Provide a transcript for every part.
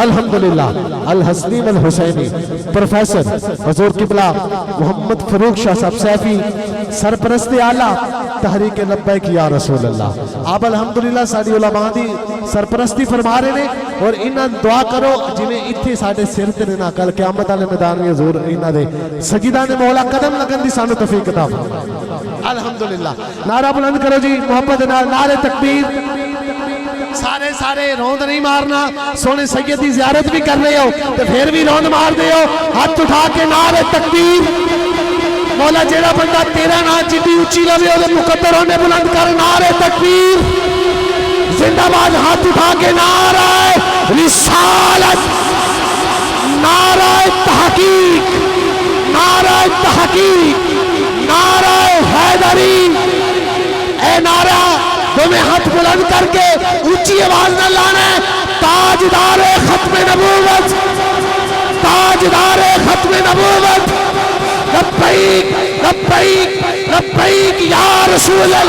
अल्हम्दुलिल्लाह अल हसनी अल हुसैनी प्रोफेसर हजूर किबला मोहम्मद फरूक शाह साहब सैफी सरपरस्त आला तहरीक लब्बैक या रसूल अल्लाह आप अल्हम्दुलिल्लाह साडी उलमा दी सरपरस्ती फरमा रहे ने और इन्हां दुआ करो जिवें इत्थे साडे सिर ते ना कल क़यामत वाले मैदान में हजूर इन्हां दे सजदा ने मौला कदम लगन दी सानू तौफीक अता फरमाए। अल्हम्दुलिल्लाह नारा बुलंद करो जी मोहब्बत नाल नारे तकबीर। सारे सारे रौंद नहीं मारना, सोने सैयद की जियारत भी कर रहे हो तो फिर भी रौंद मार दे हो, हाथ उठा के नारे तकबीर। मौला जेड़ा बंदा तेरा ना चिट्टी उच्ची लवे ओदे मुकद्दर होने बुलंद कर नारे तकबीर जिंदाबाद। हाथ उठा के नारा रिसालत, नारा तहकीक, नारा तहकीक, नारा हैदरी। ए नारा तुम्हें हाथ बुलंद करके ऊंची आवाज न लाना है। ताजदार खत्म नबूवत, ताजदार खत्म नबूवत लब्बैक लब्बैक लब्बैक या रसूल अल्लाह,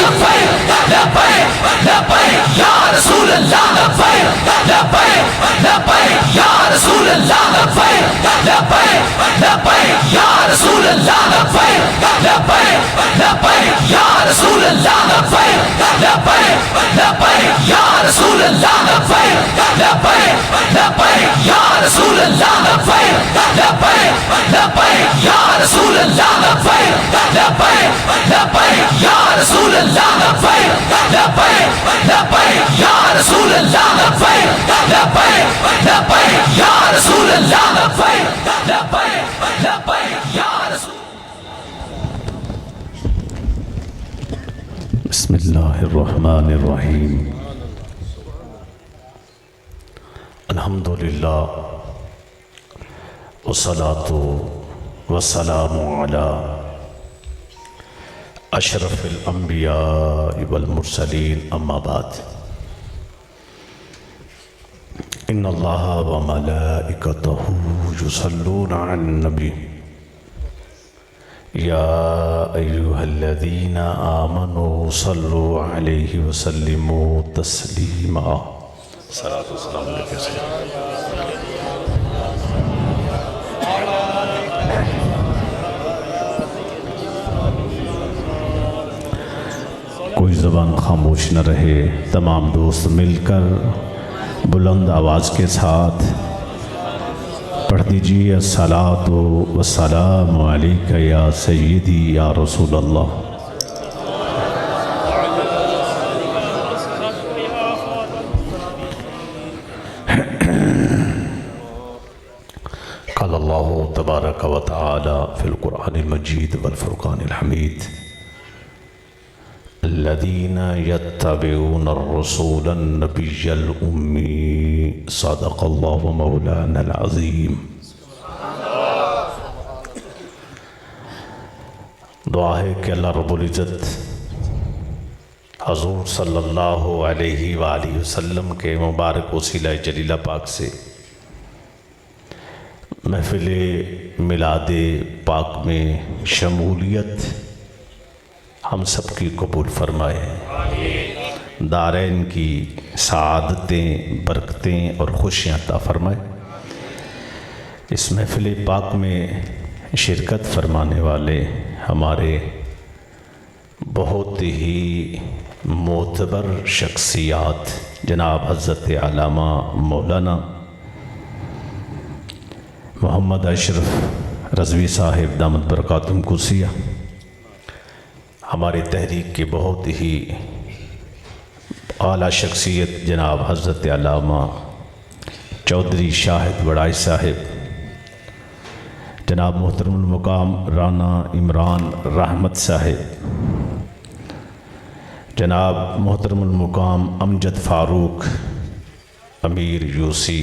लब्बैक लब्बैक लब्बैक या रसूल अल्लाह, लब्बैक लब्बैक लब्बैक या रसूल अल्लाह, लब्बैक लब्बैक लब्बैक या रसूल अल्लाह, लब्बैक लब्बैक लब्बैक या रसूल अल्लाह, लब्बैक लब्बैक लब्बैक या रसूल अल्लाह, लब्बैक लब्बैक लब्बैक या रसूल अल्लाह, लब्बैक लब्बैक लब्बैक या रसूल अल्लाह, लब्बैक लब्बैक लब्बैक या रसूल अल्लाह, लब्बैक लब्बैक लब्बैक या रसूल अल्लाह, लब्बैक लब्बैक लब्बैक या रसूल अल्लाह, लब्बैक लब्बैक लब्बैक या रसूल। बिस्मिल्लाहिर्रहमानिर्रहीम। अल्हम्दुलिल्लाह वस्सलातु वस्सलामु अला अशरफिल अंबिया वल मुरसलीन, अम्मा बाद। इन्नल्लाह व मलाइकतहू युसल्लूना अलन नबी या अय्युहल्लज़ीना आमनू सल्लु अलैहि वसल्लिमू तस्लीमा। सलातो सलाम कोई ज़बान खामोश न रहे। तमाम दोस्त मिलकर बुलंद आवाज़ के साथ पढ़ दीजिए अस्सलातु वस्सलामु अलैका या सय्यदी या रसूल अल्लाह। क़ाल अल्लाहु तबारक व तआला फ़िल क़ुरआनिल मजीद वल फ़ुरक़ानिल हमीद अल्लज़ीना यत्तबिऊना अर्रसूलन नबिय्यल उम्मी सदक़ल्लाहु मौलानल अज़ीम। दुआ है कि अल्लाह रब्बुल इज़्ज़त हज़ूर सल्लल्लाहु अलैहि वालैहि वसल्लम के मुबारक वसीला जलीला पाक से महफ़िल मिलादे पाक में शमूलियत हम सब की कबूल फरमाए। दारैन की सादतें, बरकतें और खुशियाँ अता फरमाए। इस महफ़िल पाक में शिरकत फरमाने वाले हमारे बहुत ही मोतबर शख्सियात जनाब हज़रत अल्लामा मौलाना मोहम्मद अशरफ रज़वी साहिब दामत बरकातुहुम कुसिया, हमारी तहरीक के बहुत ही आला शख्सियत जनाब हज़रत अल्लामा चौधरी शाहिद बड़ाई साहिब, जनाब मोहतरमुल मुकाम राना इमरान रहमत साहिब, जनाब मोहतरमुल मुकाम अमजद फ़ारूक अमीर यूसी,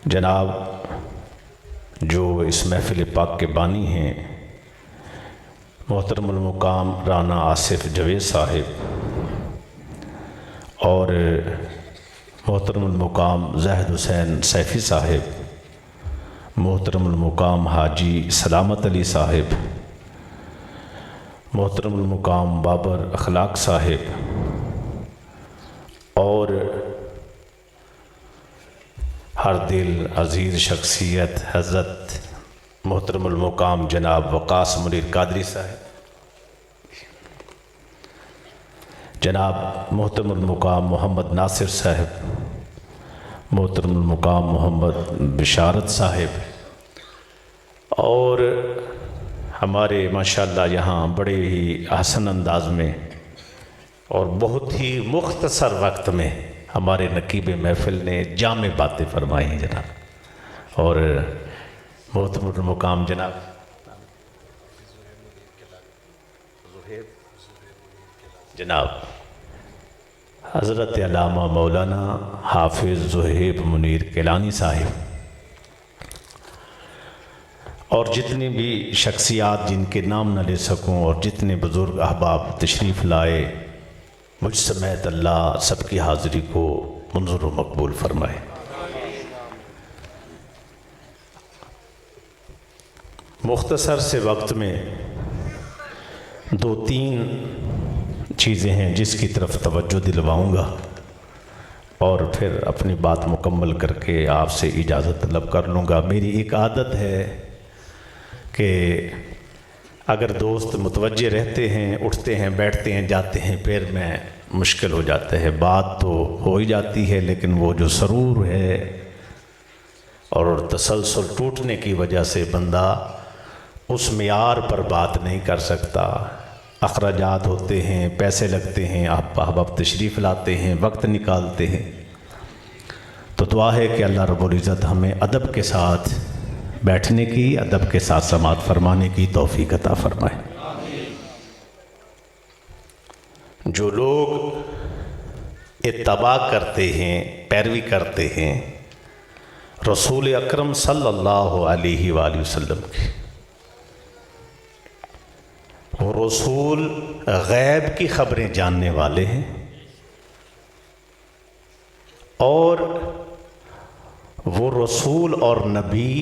जनाब जो इस महफ़िल पाक के बानी हैं मोहतरमुल मुकाम राना आसिफ जवेद साहिब और मोहतरमुल मुकाम ज़ाहिद हुसैन सैफ़ी साहिब, मोहतरमुल मुकाम हाजी सलामत अली साहिब, मोहतरमुल मुकाम बाबर अखलाक साहिब और हर दिल अजीज़ शख्सियत हज़रत मोहतरमुल मुकाम जनाब वक़ास मुनीर कादरी साहब, जनाब मोहतरमुल मुकाम मोहम्मद नासिर साहब, मोहतरमुल मुकाम मोहम्मद बिशारत साहब, और हमारे माशाअल्लाह यहाँ बड़े ही हसन अंदाज में और बहुत ही मुख्तसर वक्त में हमारे नकीब महफिल ने जामे बातें फरमाई हैं जनाब। और मोहतरमुल मुकाम जनाब जनाब हज़रत अल्लामा मौलाना हाफिज़ ज़ुहैब मुनीर केलानी साहिब और जितनी भी शख्सियात जिनके नाम न ले सकूं और जितने बुज़ुर्ग अहबाब तशरीफ़ लाए, मुझ समेत अल्लाह सबकी हाज़िरी को मंजूर व मकबूल फरमाए। मुख्तसर से वक्त में दो तीन चीज़ें हैं जिसकी तरफ तवज्जो दिलवाऊँगा और फिर अपनी बात मुकम्मल करके आपसे इजाज़त तलब कर लूँगा। मेरी एक आदत है कि अगर दोस्त मुतवज्जे रहते हैं, उठते हैं, बैठते हैं, जाते हैं, फिर मैं मुश्किल हो जाता है। बात तो हो ही जाती है लेकिन वो जो सरूर है और तसलसल टूटने की वजह से बंदा उस मियार पर बात नहीं कर सकता। अखराजात होते हैं, पैसे लगते हैं, आप अहबाब तशरीफ़ लाते हैं, वक्त निकालते हैं। तो दुआ है कि अल्लाह रब्बुल इज़्ज़त हमें अदब के साथ बैठने की, अदब के साथ समात फरमाने की तौफीक अता फरमाए। जो लोग इत्तबा करते हैं, पैरवी करते हैं रसूल अकरम सल्लल्लाहु अलैहि वसल्लम की, वो रसूल गैब की ख़बरें जानने वाले हैं और वो रसूल और नबी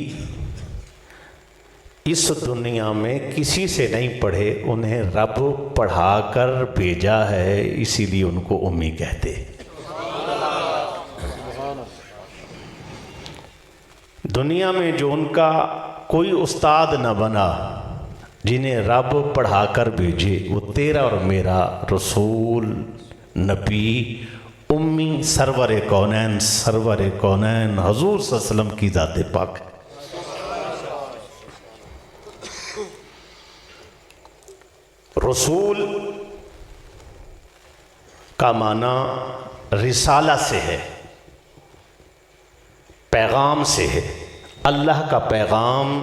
इस दुनिया में किसी से नहीं पढ़े, उन्हें रब पढ़ाकर भेजा है, इसीलिए उनको उम्मी कहते। दुनिया में जो उनका कोई उस्ताद न बना जिन्हें रब पढ़ाकर भेजे, वो तेरा और मेरा रसूल नबी उम्मी सरवर कौनैन हजूर सल्लल्लाहु अलैहि वसल्लम की ज़ात पाक है। रसूल का माना रिसाला से है, पैगाम से है। अल्लाह का पैगाम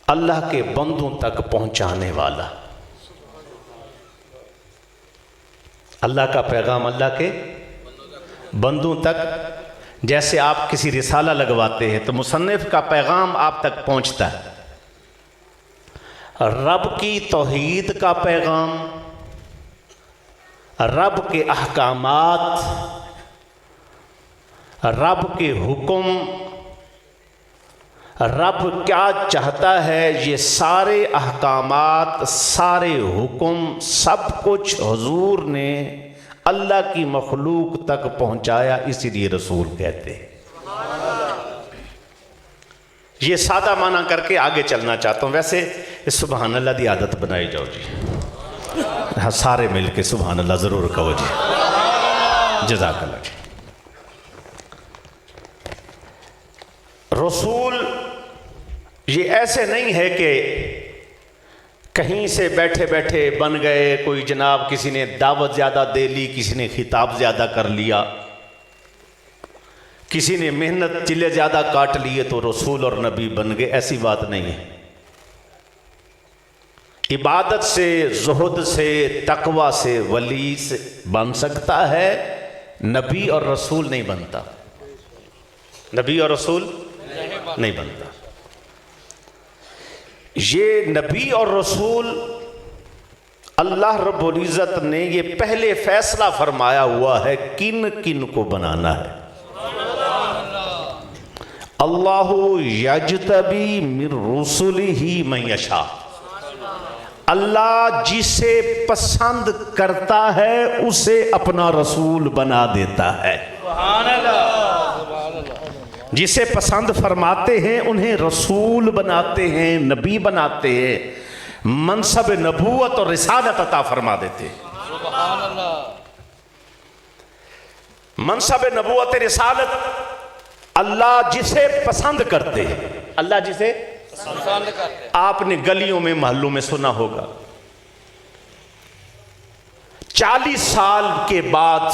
अल्लाह के बंदों तक पहुंचाने वाला। अल्लाह का पैगाम अल्लाह के बंदों तक, जैसे आप किसी रिसाला लगवाते हैं तो मुसन्निफ का पैगाम आप तक पहुंचता है। रब की तौहीद का पैगाम, रब के अहकामात, रब के हुक्म, रब क्या चाहता है, ये सारे अहकामात, सारे हुक्म, सब कुछ हुजूर ने अल्लाह की मखलूक तक पहुंचाया, इसीलिए रसूल कहते हैं। ये सादा माना करके आगे चलना चाहता हूँ। वैसे इस सुबहान अल्लाह की आदत बनाई जाओ जी। हाँ, सारे मिल के सुबहान अल्लाह ज़रूर कहो जी। जज़ाकल्लाह जी। रसूल ये ऐसे नहीं है कि कहीं से बैठे बैठे बन गए, कोई जनाब किसी ने दावत ज़्यादा दे ली, किसी ने खिताब ज़्यादा कर लिया, किसी ने मेहनत चिल्ले ज़्यादा काट लिए तो रसूल और नबी बन गए। ऐसी बात नहीं है। इबादत से, ज़ुहद से, तकवा से वली से बन सकता है, नबी और रसूल नहीं बनता। नबी और रसूल नहीं बनता। ये नबी और रसूल अल्लाह रब्बुल इज़्ज़त ने ये पहले फैसला फरमाया हुआ है किन किन को बनाना है। अल्लाहु यजतबी मिन रुसुलिही मन यशा। अल्लाह जिसे पसंद करता है उसे अपना रसूल बना देता है। जिसे पसंद फरमाते हैं उन्हें रसूल बनाते हैं, नबी बनाते हैं, मनसब नबूवत और रिसालत अता फरमा देते हैं। मनसब नबूवत रिसालत अल्लाह जिसे पसंद करते हैं, अल्लाह जिसे पसंद करते। आपने गलियों में मोहल्लों में सुना होगा 40 साल के बाद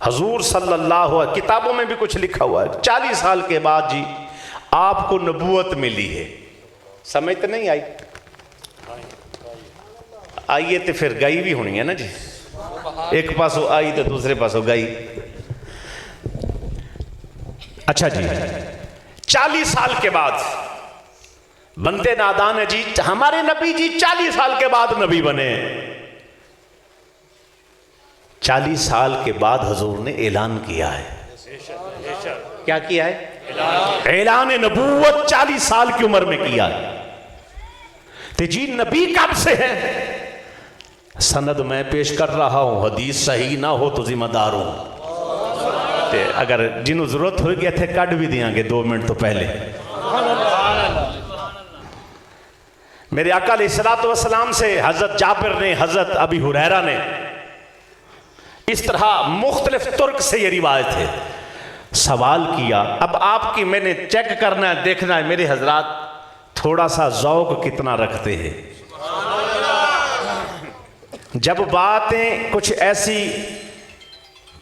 हजूर सल्लल्लाहु अलैहि, किताबों में भी कुछ लिखा हुआ है, 40 साल के बाद जी आपको नबूवत मिली है। समझ तो नहीं आई? आइए तो फिर गई भी होनी है ना जी, एक पासों आई तो दूसरे पासों गई। अच्छा जी, 40 साल के बाद बंदे नादान है जी, हमारे नबी जी 40 साल के बाद नबी बने। 40 साल के बाद हजूर ने ऐलान किया है। क्या किया है? ऐलान नबूवत 40 साल की उम्र में किया है। तो जी नबी कब से है? सनद मैं पेश कर रहा हूं, हदीस सही ना हो तो जिम्मेदार हूं। अगर जिन्हों जरूरत हो गया थे कट भी देंगे 2 मिनट तो पहले। मेरे आका अलैहिस्सलातु वस्सलाम से हजरत जाबिर ने, हजरत अबी हुरैरा ने, इस तरह मुख्तलिफ तुर्क से ये रिवायत है, सवाल किया। अब आपकी मैंने चेक करना है, देखना है मेरे हजरात थोड़ा सा ज़ौक़ कितना रखते हैं। जब बातें कुछ ऐसी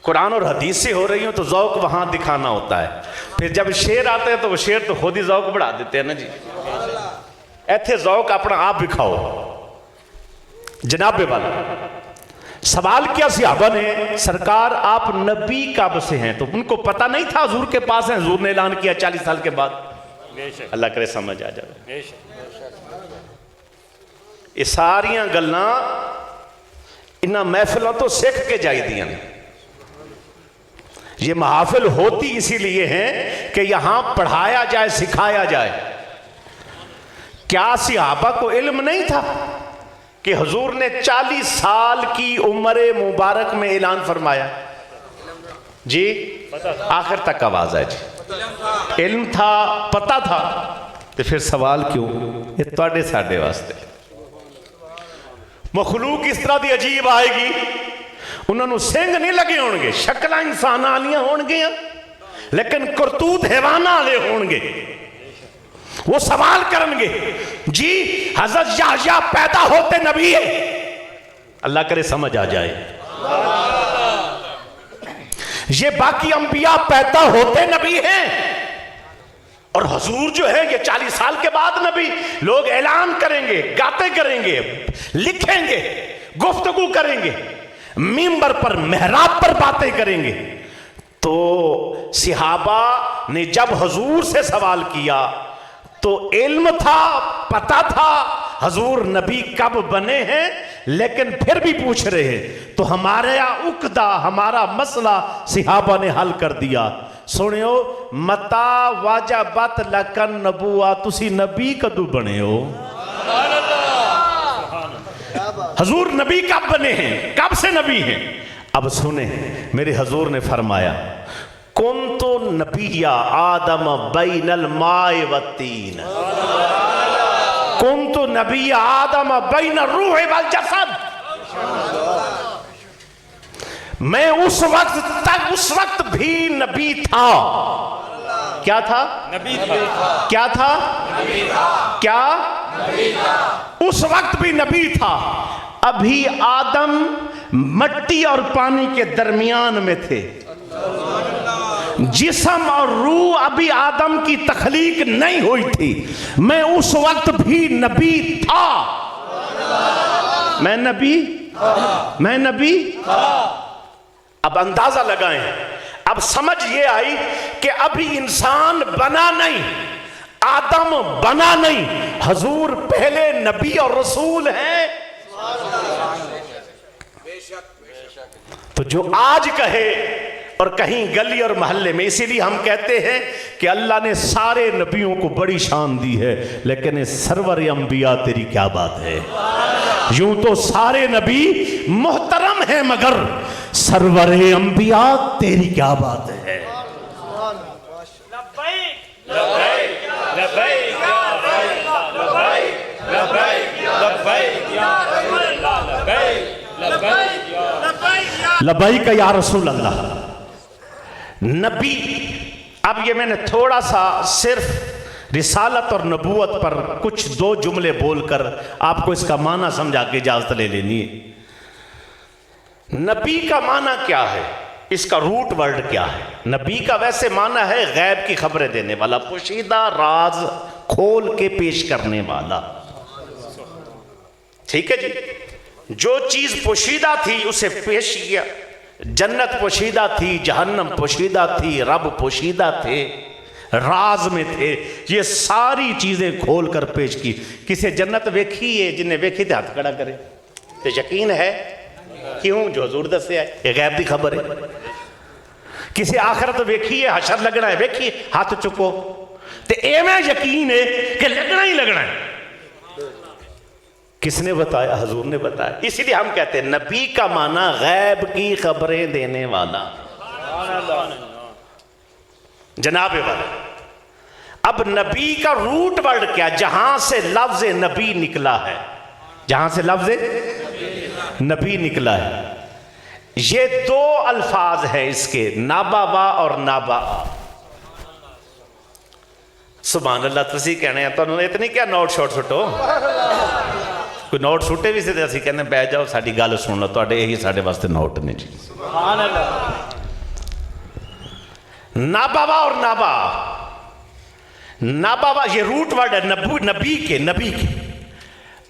कुरान और हदीस से हो रही हो तो ज़ौक़ वहां दिखाना होता है। फिर जब शेर आते हैं तो वो शेर तो खुद ही ज़ौक़ बढ़ा देते हैं ना जी। ऐथे ज़ौक़ अपना आप दिखाओ। जनाबे वाला सवाल किया सहाबा ने, सरकार आप नबी कब से हैं? तो उनको पता नहीं था हुजूर के पास है। हुजूर ने ऐलान किया 40 साल के बाद। अल्लाह करे समझ आ जाए। ये सारियां गल्लां इन्हां महफिलों तो सीख के जाइदियां। ये महफिल होती इसीलिए है कि यहां पढ़ाया जाए, सिखाया जाए। क्या सहाबा को इल्म नहीं था कि हुजूर ने 40 साल की उम्र मुबारक में ऐलान फरमाया? जी आखिर तक आवाज है जी। इल्म था, पता था, तो फिर सवाल क्यों? ये तुहाडे साडे वास्ते। मखलूक इस तरह की अजीब आएगी, उन्होंने सिंह नहीं लगे होंगे, शक्ल इंसान वालियां होंगियां, लेकिन करतूत हैवाना वाले होंगे। वो सवाल करेंगे जी हजरत याहया पैदा होते नबी है? अल्लाह करे समझ आ जाए। ये बाकी अंबिया पैदा होते नबी हैं और हुजूर जो है ये 40 साल के बाद नबी। लोग ऐलान करेंगे, गाते करेंगे, लिखेंगे, गुफ्तगू करेंगे, मिंबर पर, मेहराब पर बातें करेंगे। तो सहाबा ने जब हुजूर से सवाल किया तो इल्म था, पता था हुजूर नबी कब बने हैं, लेकिन फिर भी पूछ रहे हैं। तो हमारा उकदा, हमारा मसला सहाबा ने हल कर दिया। सुनियो, मता वाजबत लकन नबुआ, तुसी नबी कदू बने हो? हुजूर नबी कब बने हैं, कब से नबी हैं? अब सुने, मेरे हुजूर ने फरमाया कुन्तु नबिया आदम बैनल माए वत्तीन, कुन्तु नबिया आदम बैन रूह वल जसद। मैं उस वक्त भी नबी था। क्या था? नबी था। क्या था? नबी था। क्या? नबी था। उस वक्त भी नबी था। अभी आदम मट्टी और पानी के दरमियान में थे। जिस्म और रूह अभी आदम की तख्लीक नहीं हुई थी। मैं उस वक्त भी नबी था। मैं नबी अब अंदाजा लगाएं, अब समझ ये आई कि अभी इंसान बना नहीं, आदम बना नहीं, हुजूर पहले नबी और रसूल हैं। तो जो आज कहे और कहीं गली और मोहल्ले में, इसीलिए हम कहते हैं कि अल्लाह ने सारे नबियों को बड़ी शान दी है, लेकिन सरवर अंबिया तेरी क्या बात है। यूं तो सारे नबी मोहतरम हैं, मगर सरवर अंबिया तेरी क्या बात है। लबैक या रसूल अल्लाह। नबी, अब ये मैंने थोड़ा सा सिर्फ रिसालत और नबूवत पर कुछ दो जुमले बोलकर आपको इसका माना समझा के इजाजत ले लेनी है। नबी का माना क्या है, इसका रूट वर्ड क्या है। नबी का वैसे माना है गैब की खबरें देने वाला, पोशीदा राज खोल के पेश करने वाला। ठीक है जी, जो चीज पोशीदा थी उसे पेश किया। जन्नत पोशीदा थी, जहन्नम पोशीदा थी, रब पोशीदा थे, राज में थे। ये सारी चीजें खोल कर पेश की। किसे जन्नत वेखी है, जिन्हें वेखी थे हाथ खड़ा करे तो यकीन है। क्यों? जो हुजूर दस से आए, ये गैब की खबर है। किसी आखिरत वेखी है, हशर लगना है, वेखी हाथ चुको तो एवं यकीन है कि लगना ही लगना है। किसने बताया? हुजूर ने बताया। इसीलिए हम कहते हैं नबी का माना गैब की खबरें देने वाला, जनाबे वाला। अब नबी का रूट वर्ड क्या, जहां से लफ्ज नबी निकला है, जहां से लफ्ज नबी निकला है, ये दो अल्फाज है इसके, नाबावा और नाबा। सुभान अल्लाह। तुसी कहने हैं तो इतनी क्या नोट शॉट सुटो, कोई नोट सुटे भी से असं कहने बह जाओ साड़ी गल सुन लो, तो यही साढ़े वास्ते नोट ने जी। नाबावा और नाबा, नाबावा ये रूट वर्ड है नबी के, नबी के।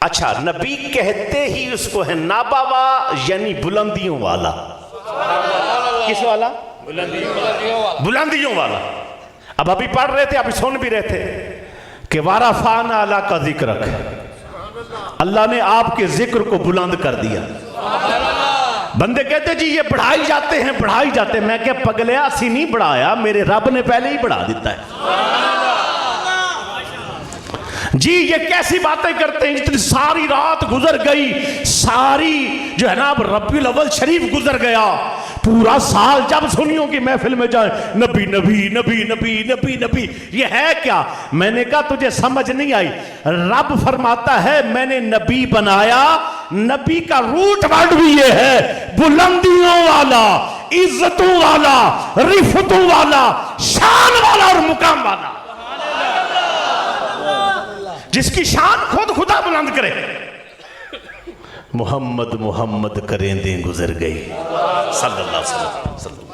अच्छा, नबी कहते ही उसको है नाबावा, यानी बुलंदियों वाला। किस वाला? बुलंदियों वाला। अब अभी पढ़ रहे थे, अभी सुन भी रहे थे कि वाराफान अला का जिक्र रख, अल्लाह ने आपके जिक्र को बुलंद कर दिया। बंदे कहते जी ये बढ़ाई जाते हैं, बढ़ाई जाते हैं। मैं क्या पगलिया, असी नहीं बढ़ाया, मेरे रब ने पहले ही बढ़ा देता है जी। ये कैसी बातें करते हैं, इतनी सारी रात गुजर गई, सारी जो है ना अब रब्बीउल अव्वल शरीफ गुजर गया, पूरा साल जब सुनियों की महफिल में जाए नबी नबी नबी नबी नबी नबी, ये है क्या? मैंने कहा तुझे समझ नहीं आई। रब फरमाता है मैंने नबी बनाया, नबी का रूट वर्ड भी ये है बुलंदियों वाला, इज्जतों वाला, रिफतों वाला, शान वाला और मुकाम वाला, जिसकी शान खुद खुदा बुलंद करे। मोहम्मद मोहम्मद करेंदे गुजर गई सल्लल्लाहु अलैहि वसल्लम,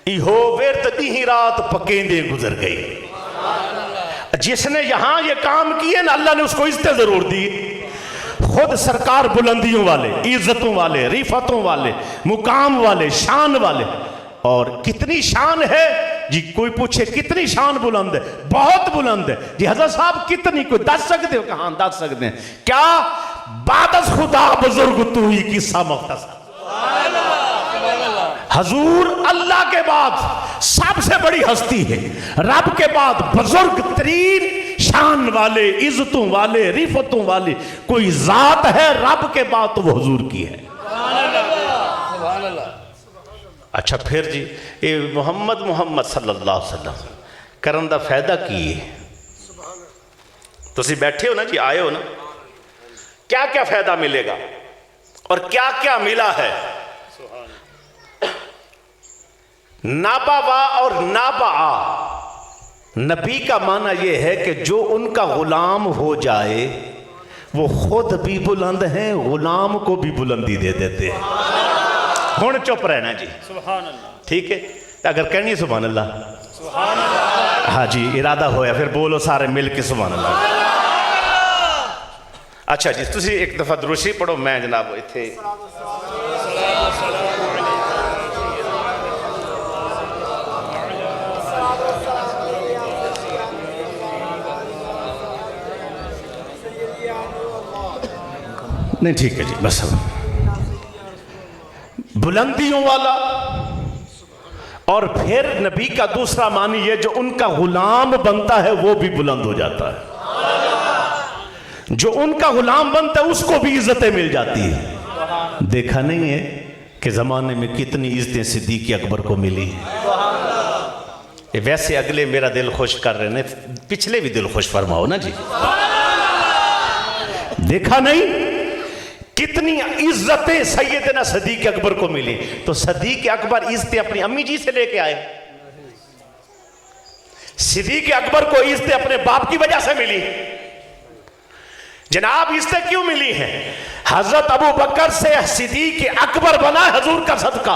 इहो वेरत दी रात पकेंदे गुजर गई। जिसने यहां ये काम किए ना, अल्लाह ने उसको इज्जत जरूर दी। खुद सरकार बुलंदियों वाले, इज्जतों वाले, रिफतों वाले, मुकाम वाले, शान वाले। और कितनी शान है जी, कोई पूछे कितनी शान बुलंद है, बहुत बुलंद है जी। हजरत साहब कितनी, कोई दस सकते हो? कहां दस सकते हैं क्या? बादस खुदा बुजुर्ग तू ही किस्सा मुख्तसर। हजूर अल्लाह के बाद सबसे बड़ी हस्ती है, रब के बाद बुजुर्ग तरीन शान वाले, इज्जतों वाले, रिफतों वाले कोई जात है रब के बाद तो वो हजूर की है। अच्छा फिर जी ये मोहम्मद मोहम्मद सल्लल्लाहु अलैहि वसल्लम करन दा फायदा की है? तुसी बैठे हो ना जी, आए हो ना, क्या क्या फायदा मिलेगा और क्या क्या मिला है? नाबावा और नाबा, नबी का माना यह है कि जो उनका गुलाम हो जाए वो खुद भी बुलंद हैं, गुलाम को भी बुलंदी दे देते हैं। हुण चुप रहना जी, सुभान अल्लाह। ठीक है, अगर कहनी सुभान अल्लाह, सुभान अल्लाह, हाँ जी इरादा होया फिर बोलो सारे मिल के सुभान अल्लाह। अच्छा जी, तुसी एक दफा दुरूशी पढ़ो, मैं जनाब इत्थे नहीं, ठीक है जी बस। बुलंदियों वाला। और फिर नबी का दूसरा मानी ये, जो उनका गुलाम बनता है वो भी बुलंद हो जाता है। जो उनका गुलाम बनता है उसको भी इज्जतें मिल जाती है। देखा नहीं है कि जमाने में कितनी इज्जतें सिद्दीक़ अकबर को मिली। वैसे अगले मेरा दिल खुश कर रहे ने, पिछले भी दिल खुश फरमाओ ना जी। देखा नहीं कितनी इज्जतें सैयदना सिद्दीक़ अकबर को मिली। तो सिद्दीक़ अकबर इज्जतें अपनी अम्मी जी से लेके आए। सिद्दीक़ अकबर को इज्जतें अपने बाप की वजह से मिली। जनाब इज्जतें क्यों मिली हैं? हजरत अबू बकर से सिद्दीक़ अकबर बना हजूर का सदका।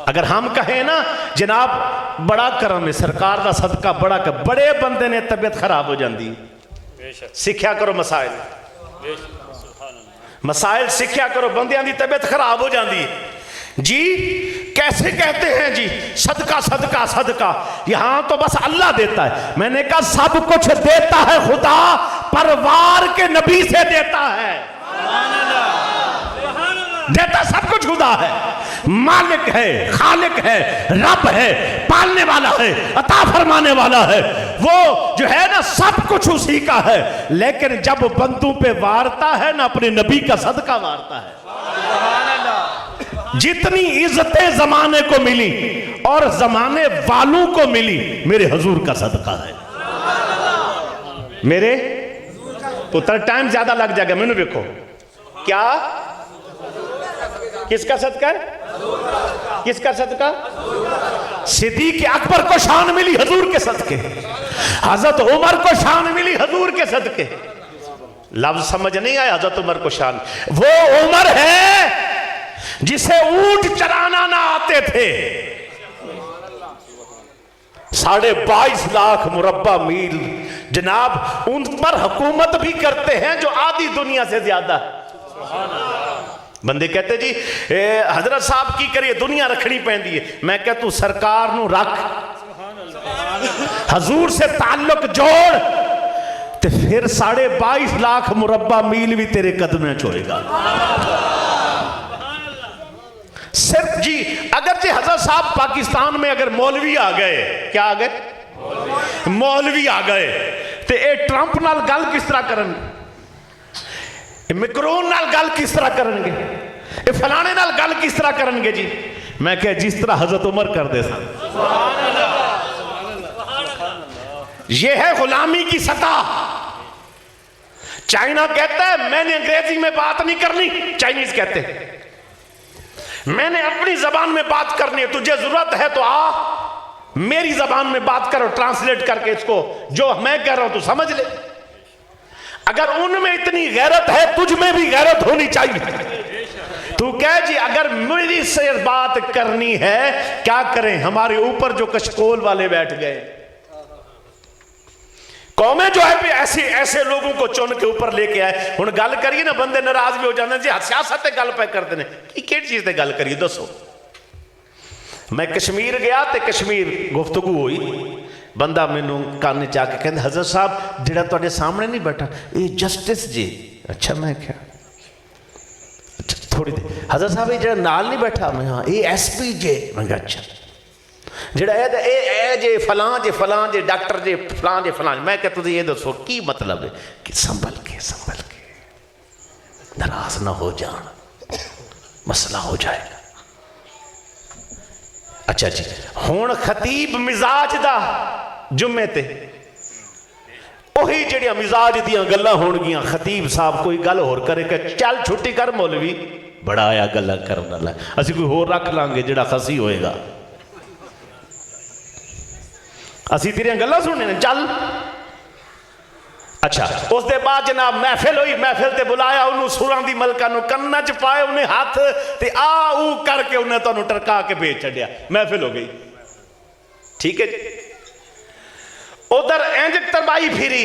अगर हम कहें ना जनाब बड़ा करम है, सरकार का सदका बड़ा कर, बड़े बंदे ने तबीयत खराब हो जाती, सिक्ख्या करो मसाइल, मसाइल सिक्ख्या करो, बंदियां की तबीयत खराब हो जाती जी। कैसे कहते हैं जी सदका सदका सदका, यहां तो बस अल्लाह देता है। मैंने कहा सब कुछ देता है खुदा, परवार के नबी से देता है। देता सब कुछ खुदा है, मालिक है, खालिक है, रब है, पालने वाला है, अता फरमाने वाला है। वो जो है ना सब कुछ उसी का है। लेकिन जब बंदों पे वारता है ना, अपने नबी का सदका वारता है। जितनी इज्जतें जमाने को मिली और जमाने वालों को मिली, मेरे हुजूर का सदका है। मेरे पुत्र टाइम ज्यादा लग जाएगा, मैंने देखो क्या किसका सदका है? किसका सदका? सिद्दीक़ अकबर को शान मिली हुजूर के सदके, हजरत उमर को शान मिली हुजूर के सदके। लफ्ज समझ नहीं आया? हजरत उमर को शान, वो उमर है जिसे ऊंट चराना ना आते थे। 22.5 लाख मुरब्बा मील जनाब उन पर हुकूमत भी करते हैं जो आधी दुनिया से ज्यादा। बंदे कहते जी हजरत साहब की करिए दुनिया रखनी पैंदी है। मैं कह तू सरकार नू रख, हजूर से ताल्लुक जोड़, तो फिर 22.5 लाख मुरब्बा मील भी तेरे कदम च होएगा। सिर्फ जी अगर जी हजरत साहब पाकिस्तान में अगर मौलवी आ गए, क्या आ गए? मौलवी आ गए, तो ये ट्रंप नाल गल किस तरह करनगे, मैक्रोन नाल गल किस तरह करनगे, ये फलाने नाल गल किस तरह करनगे जी? मैं कह जिस तरह हजरत उमर कर दे सन। ये है गुलामी की सतह। चाइना कहता है मैंने अंग्रेजी में बात नहीं करनी, चाइनीज कहते हैं मैंने अपनी जबान में बात करनी है, तुझे जरूरत है तो आ मेरी जबान में बात करो, ट्रांसलेट करके इसको जो मैं कह रहा हूं तू समझ ले। अगर उनमें इतनी गैरत है, तुझ में भी गैरत होनी चाहिए। तू कह जी अगर मेरी से बात करनी है, क्या करें? हमारे ऊपर जो कशकोल वाले बैठ गए, कौमें जो है ऐसे ऐसे लोगों को चुन के ऊपर लेके आए। हुण गल करिए ना, बंदे नाराज भी हो जाते जी, सियासत गल पे करते हैं कि चीज से गल करिए दसो। मैं कश्मीर गया तो कश्मीर गुफ्तगू हुई, बंदा मैनू कान च आके कहता हजरत साहब जिहड़ा तुहाडे सामने नहीं बैठा ये जस्टिस जी। अच्छा मैं क्या अच्छा थोड़ी देर हजरत साहब ये जिहड़ा नाल नहीं बैठा, मैं हाँ ये SP जे। मैं अच्छा जिहड़ा ए जे फलां जे डॉक्टर जे फलां जे फलां। मैं क्या तुझे ये दसो की मतलब है कि संभल के नाराज ना हो जान, मसला हो जाएगा। अच्छा जी हुण खतीब मिजाज दा जुम्मे ते ओही जिहड़ियां मिजाज दियां गल्लां होणगियां, खतीब साहब कोई गल होर करे कि चल छुट्टी कर मौलवी, बड़ा आया गल्लां करन वाला, असीं कोई होर रख लांगे जिहड़ा खसी होएगा, असीं तेरियां गल्लां सुनने ने चल। अच्छा उस दे बाद जनाब महफिल हुई, महफिल ते बुलाया उन्होंने सुरां दी मलका नूं कन्ना च पाए उन्हें हाथ ते आ ऊ करके उन्हें तुहानूं टरका के भेज छड्डिया, महफिल हो गई। ठीक है जी, उधर इंज तबाही फिरी,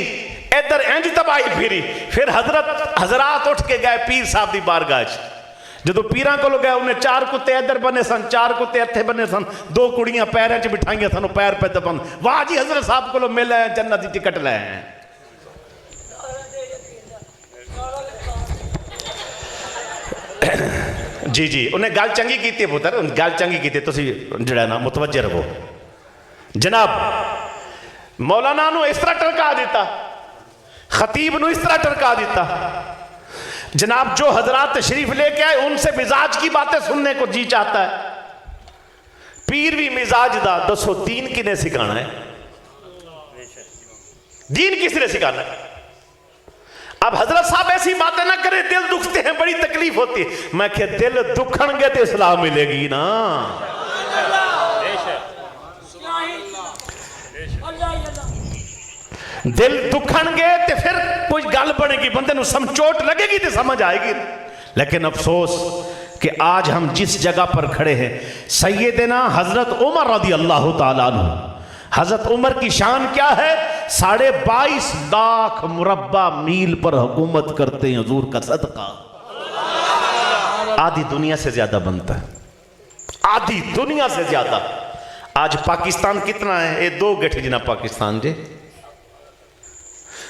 इधर इंज तबाही फिरी। फिर हजरात उठ के गए पीर साहब की बारगाह च। जो पीर को गए उन्हें 4 कुत्ते इधर बने सन, 4 कुत्ते इत्थे बने सन, 2 कुड़ियां पैरों च बिठाइया सन, पैर पे दबन। वाह जी हजरत साहब को मिल आए, जन्नत की टिकट ले आए। जी जी उन्हें गल चंगी की पुत्र, गल चंगी की, तुसी जिहड़ा ना मुतवज्जे रहो। जनाब मौलाना नू इस तरह टरका दिता, खतीब नू इस तरह टरका दिता। जनाब जो हजरात तशरीफ लेके आए उनसे मिजाज की बातें सुनने को जी चाहता है। पीर भी मिजाज दा, दसो दीन किने सिखाना है? दीन किसने सिखाना है? अब हजरत साहब ऐसी बातें ना करें, दिल दुखते हैं, बड़ी तकलीफ होती है। मैं क्या दिल दुखणगे तो इस्लाम मिलेगी ना। दिल दुखणगे तो फिर कोई गल बनेगी, बंदे नूं समझोट लगेगी तो समझ आएगी। लेकिन अफसोस कि आज हम जिस जगह पर खड़े हैं, सैयदना हजरत उमर रज़ी अल्लाह ताला अन्हु, हजरत उमर की शान क्या है? 22.5 लाख मुरब्बा मील पर हुकूमत करते हैं, हुजूर का सदका आधी दुनिया से ज्यादा बनता है, आधी दुनिया से ज्यादा। आज पाकिस्तान कितना है? ये 2 गिठ जिना पाकिस्तान जे,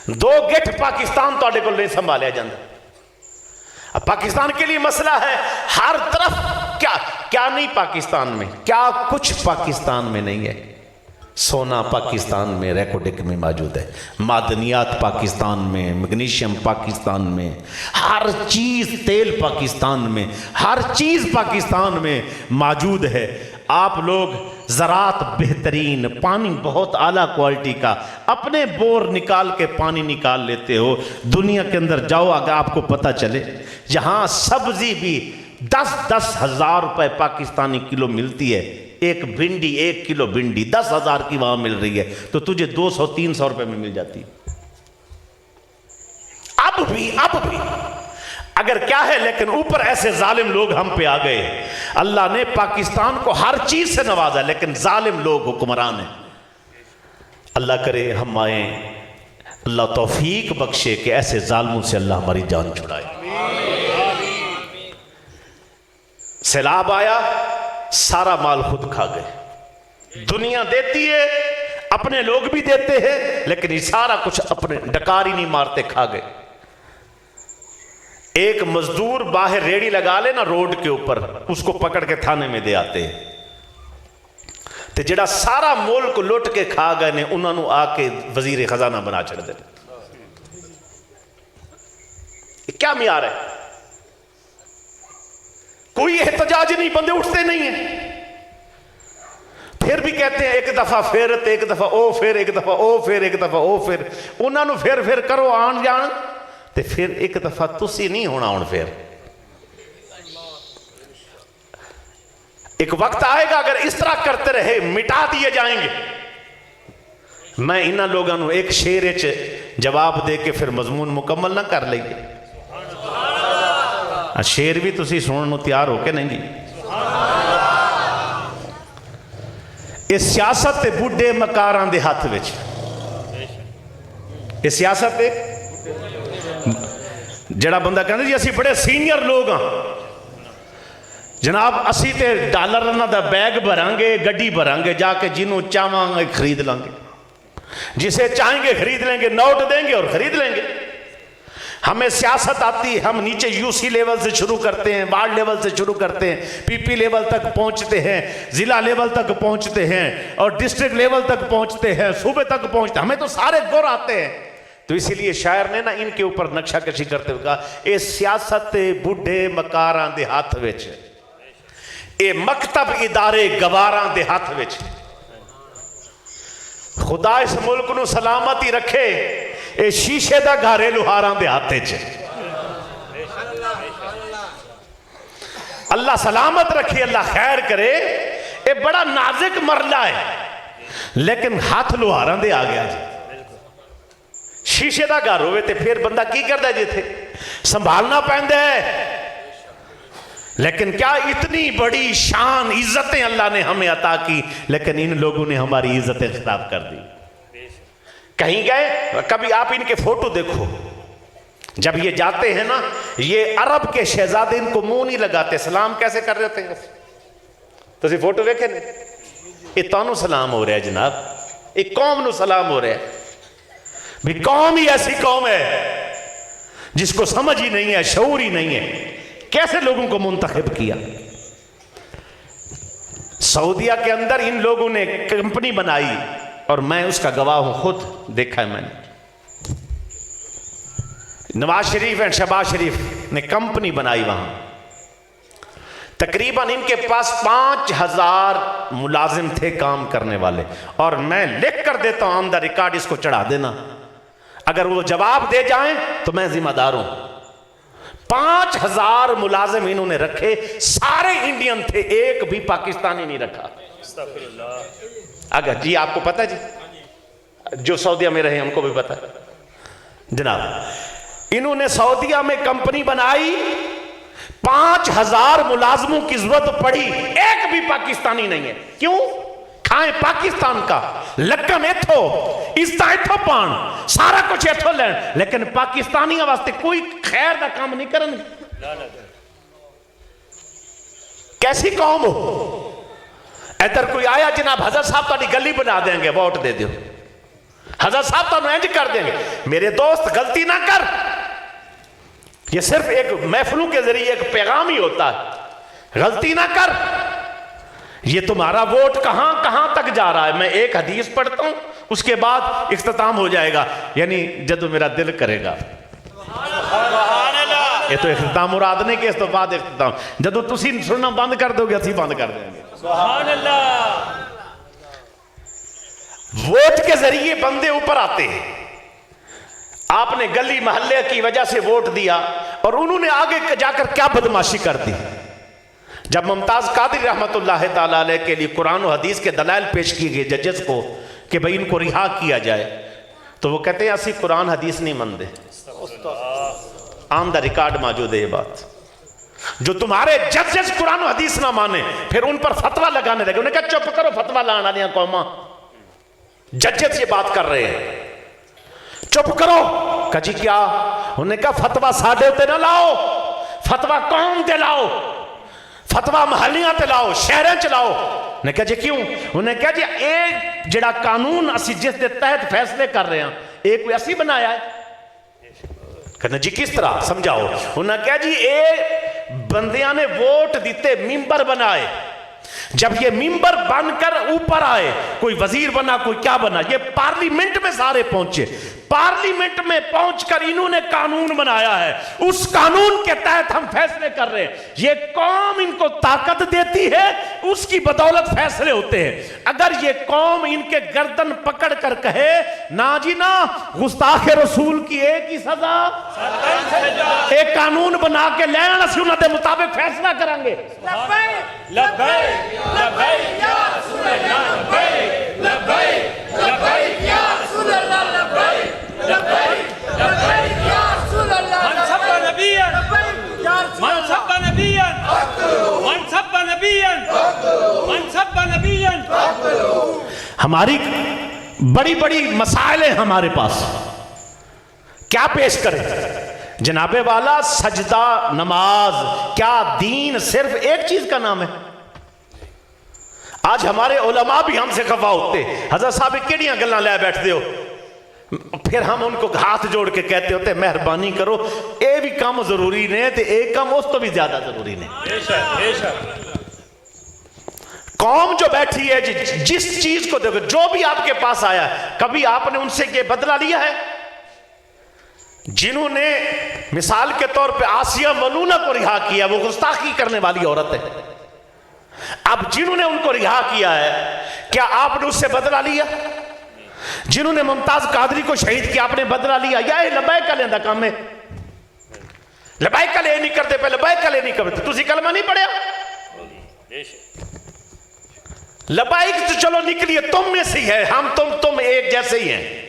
2 गिठ पाकिस्तान तुहाडे कोल नहीं संभालिया जाता। अब पाकिस्तान के लिए मसला है हर तरफ, क्या क्या नहीं पाकिस्तान में, क्या कुछ पाकिस्तान में नहीं है। सोना पाकिस्तान में रेकोडिक में मौजूद है, मादनियात पाकिस्तान में, मैग्नीशियम पाकिस्तान में, हर चीज़, तेल पाकिस्तान में, हर चीज़ पाकिस्तान में मौजूद है। आप लोग ज़रात बेहतरीन, पानी बहुत आला क्वालिटी का, अपने बोर निकाल के पानी निकाल लेते हो। दुनिया के अंदर जाओ, अगर आपको पता चले यहाँ सब्जी भी 10-10 हज़ार रुपये पाकिस्तानी किलो मिलती है। एक भिंडी, 1 किलो भिंडी 10,000 की वहां मिल रही है, तो तुझे 200-300 रुपए में मिल जाती है। अब भी अगर क्या है, लेकिन ऊपर ऐसे जालिम लोग हम पे आ गए। अल्लाह ने पाकिस्तान को हर चीज से नवाजा, लेकिन जालिम लोग हुक्मरान हैं। अल्लाह करे हम आए, अल्लाह तौफीक बख्शे कि ऐसे जालिमों से अल्लाह हमारी जान छुड़ाए। सैलाब आया, सारा माल खुद खा गए। दुनिया देती है, अपने लोग भी देते हैं, लेकिन ये सारा कुछ अपने डकार ही नहीं मारते, खा गए। एक मजदूर बाहर रेड़ी लगा ले ना रोड के ऊपर, उसको पकड़ के थाने में दे आते हैं। तो जड़ा सारा मुल्क लुट के खा गए ने, उन्होंने आके वजीर खजाना बना छड़ दे। क्या मियार है? कोई एहतजाज नहीं, बंदे उठते नहीं है। फिर भी कहते हैं एक दफा फिर, एक दफा ओ फिर, एक दफा ओ फिर, एक दफा ओ फिर। उन्होंने फिर करो आन जान, तो फिर एक दफा तुसी नहीं होना। हुण फिर एक वक्त आएगा, अगर इस तरह करते रहे मिटा दिए जाएंगे। मैं इन्होंने लोगों को एक शेर च जवाब दे के फिर मजमून मुकम्मल ना कर लेंगे। शेर भी तुसी सुनने तैयार हो के नहीं जी? इस सियासत ते बुढ़े मकारां दे हथ विच, इस सियासत ते जड़ा बंदा कहता जी असी बड़े सीनियर लोग हाँ जनाब, असी ते डॉलर दा बैग भरांगे, गड्डी भरांगे, जाके जिन्हों चाहांगे खरीद लांगे, जिसे चाहेंगे खरीद लेंगे, नोट देंगे और खरीद लेंगे। हमें सियासत आती है, हम नीचे यूसी लेवल से शुरू करते हैं, वार्ड लेवल से शुरू करते हैं, पीपी लेवल तक पहुंचते हैं, जिला लेवल तक पहुंचते हैं, और डिस्ट्रिक्ट लेवल तक पहुंचते हैं, सूबे तक पहुंचते हैं। हमें तो सारे गुर आते हैं। तो इसीलिए शायर ने ना इनके ऊपर नक्शा कशी करते हुए कहा, ये सियासत बुढ़े मकारां दे हाथ विच, ये मकतब इदारे गवारां दे हाथ विच। खुदा इस मुल्क नूं सलामती रखे, ये शीशे दा घारे लुहारां दे हाथ च। अल्लाह सलामत रखे, अल्लाह खैर करे। ये बड़ा नाजुक मरला है, लेकिन हाथ लुहारां दे आ गया जी। शीशे का घर होवे ते फिर बंदा की करता जी, इत्थे संभालना पैंदा है। लेकिन क्या इतनी बड़ी शान इज्जतें अल्लाह ने हमें अता की, लेकिन इन लोगों ने हमारी इज्जतें खराब कर दी। कहीं गए, कभी आप इनके फोटो देखो, जब ये जाते हैं ना, ये अरब के शहजादे इनको मुंह नहीं लगाते, सलाम कैसे कर रहे होते हैं? तो फोटो देखे ने, ये तानू सलाम हो रहा है जनाब, एक कौम नू सलाम हो रहा है। भी कौम ही ऐसी कौम है जिसको समझ ही नहीं है, शऊर ही नहीं है कैसे लोगों को मुंतखब किया। सऊदिया के अंदर इन लोगों ने कंपनी बनाई और मैं उसका गवाह हूं, खुद देखा है मैंने। नवाज शरीफ एंड शहबाज शरीफ ने कंपनी बनाई वहां, तकरीबन इनके पास 5000 मुलाजिम थे काम करने वाले, और मैं लिख कर देता हूं ऑन द रिकॉर्ड, इसको चढ़ा देना, अगर वो जवाब दे जाएं तो मैं जिम्मेदार हूं। 5000 मुलाजिम इन्होंने रखे, सारे इंडियन थे, एक भी पाकिस्तानी नहीं रखा। अगर जी आपको पता है जी, जो सऊदीया में रहे हमको भी पता है जनाब, इन्होंने सऊदीया में कंपनी बनाई, 5000 मुलाजमों की जरूरत पड़ी, एक भी पाकिस्तानी नहीं है। क्यों? खाएं पाकिस्तान का, लक्कम एथो, इसका एथो पान, सारा कुछ एथो लें, लेकिन पाकिस्तानी वास्ते कोई खैर का काम नहीं करन। कैसी कौम हो? इधर कोई आया जनाब हजरत साहब ताड़ी गली बना देंगे, वोट दे दो, हजरत साहब तो इंज कर देंगे। मेरे दोस्त गलती ना कर, ये सिर्फ एक महफिलों के जरिए एक पैगाम ही होता है, गलती ना कर। ये तुम्हारा वोट कहां कहां तक जा रहा है। मैं एक हदीस पढ़ता हूं, उसके बाद इख्तिताम हो जाएगा, यानी जब मेरा दिल करेगा। ये तो इख्तिताम मुराद नहीं कि इस तो बाद इख्तिताम, जब तुसी सुनना बंद कर दोगे असी बंद कर देंगे। सुभान अल्लाह। वोट के जरिए बंदे ऊपर आते हैं। आपने गली मोहल्ले की वजह से वोट दिया और उन्होंने आगे जाकर क्या बदमाशी कर दी। जब मुमताज कादरी रहमतुल्लाह ताला अलैह के लिए कुरान और हदीस के दलाइल पेश किए गए जजेस को कि भाई इनको रिहा किया जाए, तो वो कहते हैं असी कुरान हदीस नहीं मानते। ऑन द रिकॉर्ड मौजूद है ये बात। जो तुम्हारे जजेस कुरान और हदीस ना माने, फिर उन पर फतवा लगाने लगे। उन्हें कहा चुप करो, फतवा लाना नहीं कौमा, जजेस ये बात कर रहे हैं, चुप करो। कहा जी क्या? उन्हें कहा फतवा साडे ते ना लाओ, फतवा कौम ते लाओ, फतवा महलियां ते लाओ, शहरों च लाओ। ने कहा जी क्यों? उन्हें कहा जी एक जड़ा कानून असी जिस दे तहत फैसले कर रहे हैं, एक कोई असी बनाया है। कहते जी किस तरह समझाओ? उन्हें कहा जी ए बंदियां ने वोट दिते, मिंबर बनाए, जब ये मिंबर बनकर ऊपर आए, कोई वजीर बना, कोई क्या बना, ये पार्लियामेंट में सारे पहुंचे, पार्लियामेंट में पहुंचकर इन्होंने कानून बनाया है, उस कानून के तहत हम फैसले कर रहे हैं। ये कौम इनको ताकत देती है, उसकी बदौलत फैसले होते हैं। अगर ये कौम इनके गर्दन पकड़ कर कहे ना जी ना, गुस्ताखे रसूल की एक ही सजा, एक कानून बना के ले आना, उन्होंने मुताबिक फैसला करेंगे। हमारी बड़ी बड़ी मसाइल है हमारे पास, क्या पेश करें जनाबे वाला? सजदा, नमाज, क्या दीन सिर्फ एक चीज का नाम है? आज हमारे उलमा भी हमसे खफा होते, हजरत साहब केड़ियां गल्लां लै बैठते हो, फिर हम उनको हाथ जोड़ के कहते होते मेहरबानी करो, ये भी काम जरूरी ने, तो एक काम उस तो भी ज्यादा जरूरी ने। कौम जो बैठी है, जिस चीज को देखो, जो भी आपके पास आया, कभी आपने उनसे ये बदला लिया है? जिन्होंने मिसाल के तौर पे आसिया मलूना को रिहा किया, वो गुस्ताखी करने वाली औरत है। अब जिन्होंने उनको रिहा किया है, क्या आपने उससे बदला लिया? जिन्होंने मुमताज कादरी को शहीद किया, आपने बदला लिया? या लबैक लेंदा काम है, लबैक ले नहीं करते, पहले लबैक ले नहीं करते। तुसी कलमा नहीं पढ़िया? लबैक तो चलो निकलिए, तुम में से है, हम तुम एक जैसे ही हैं,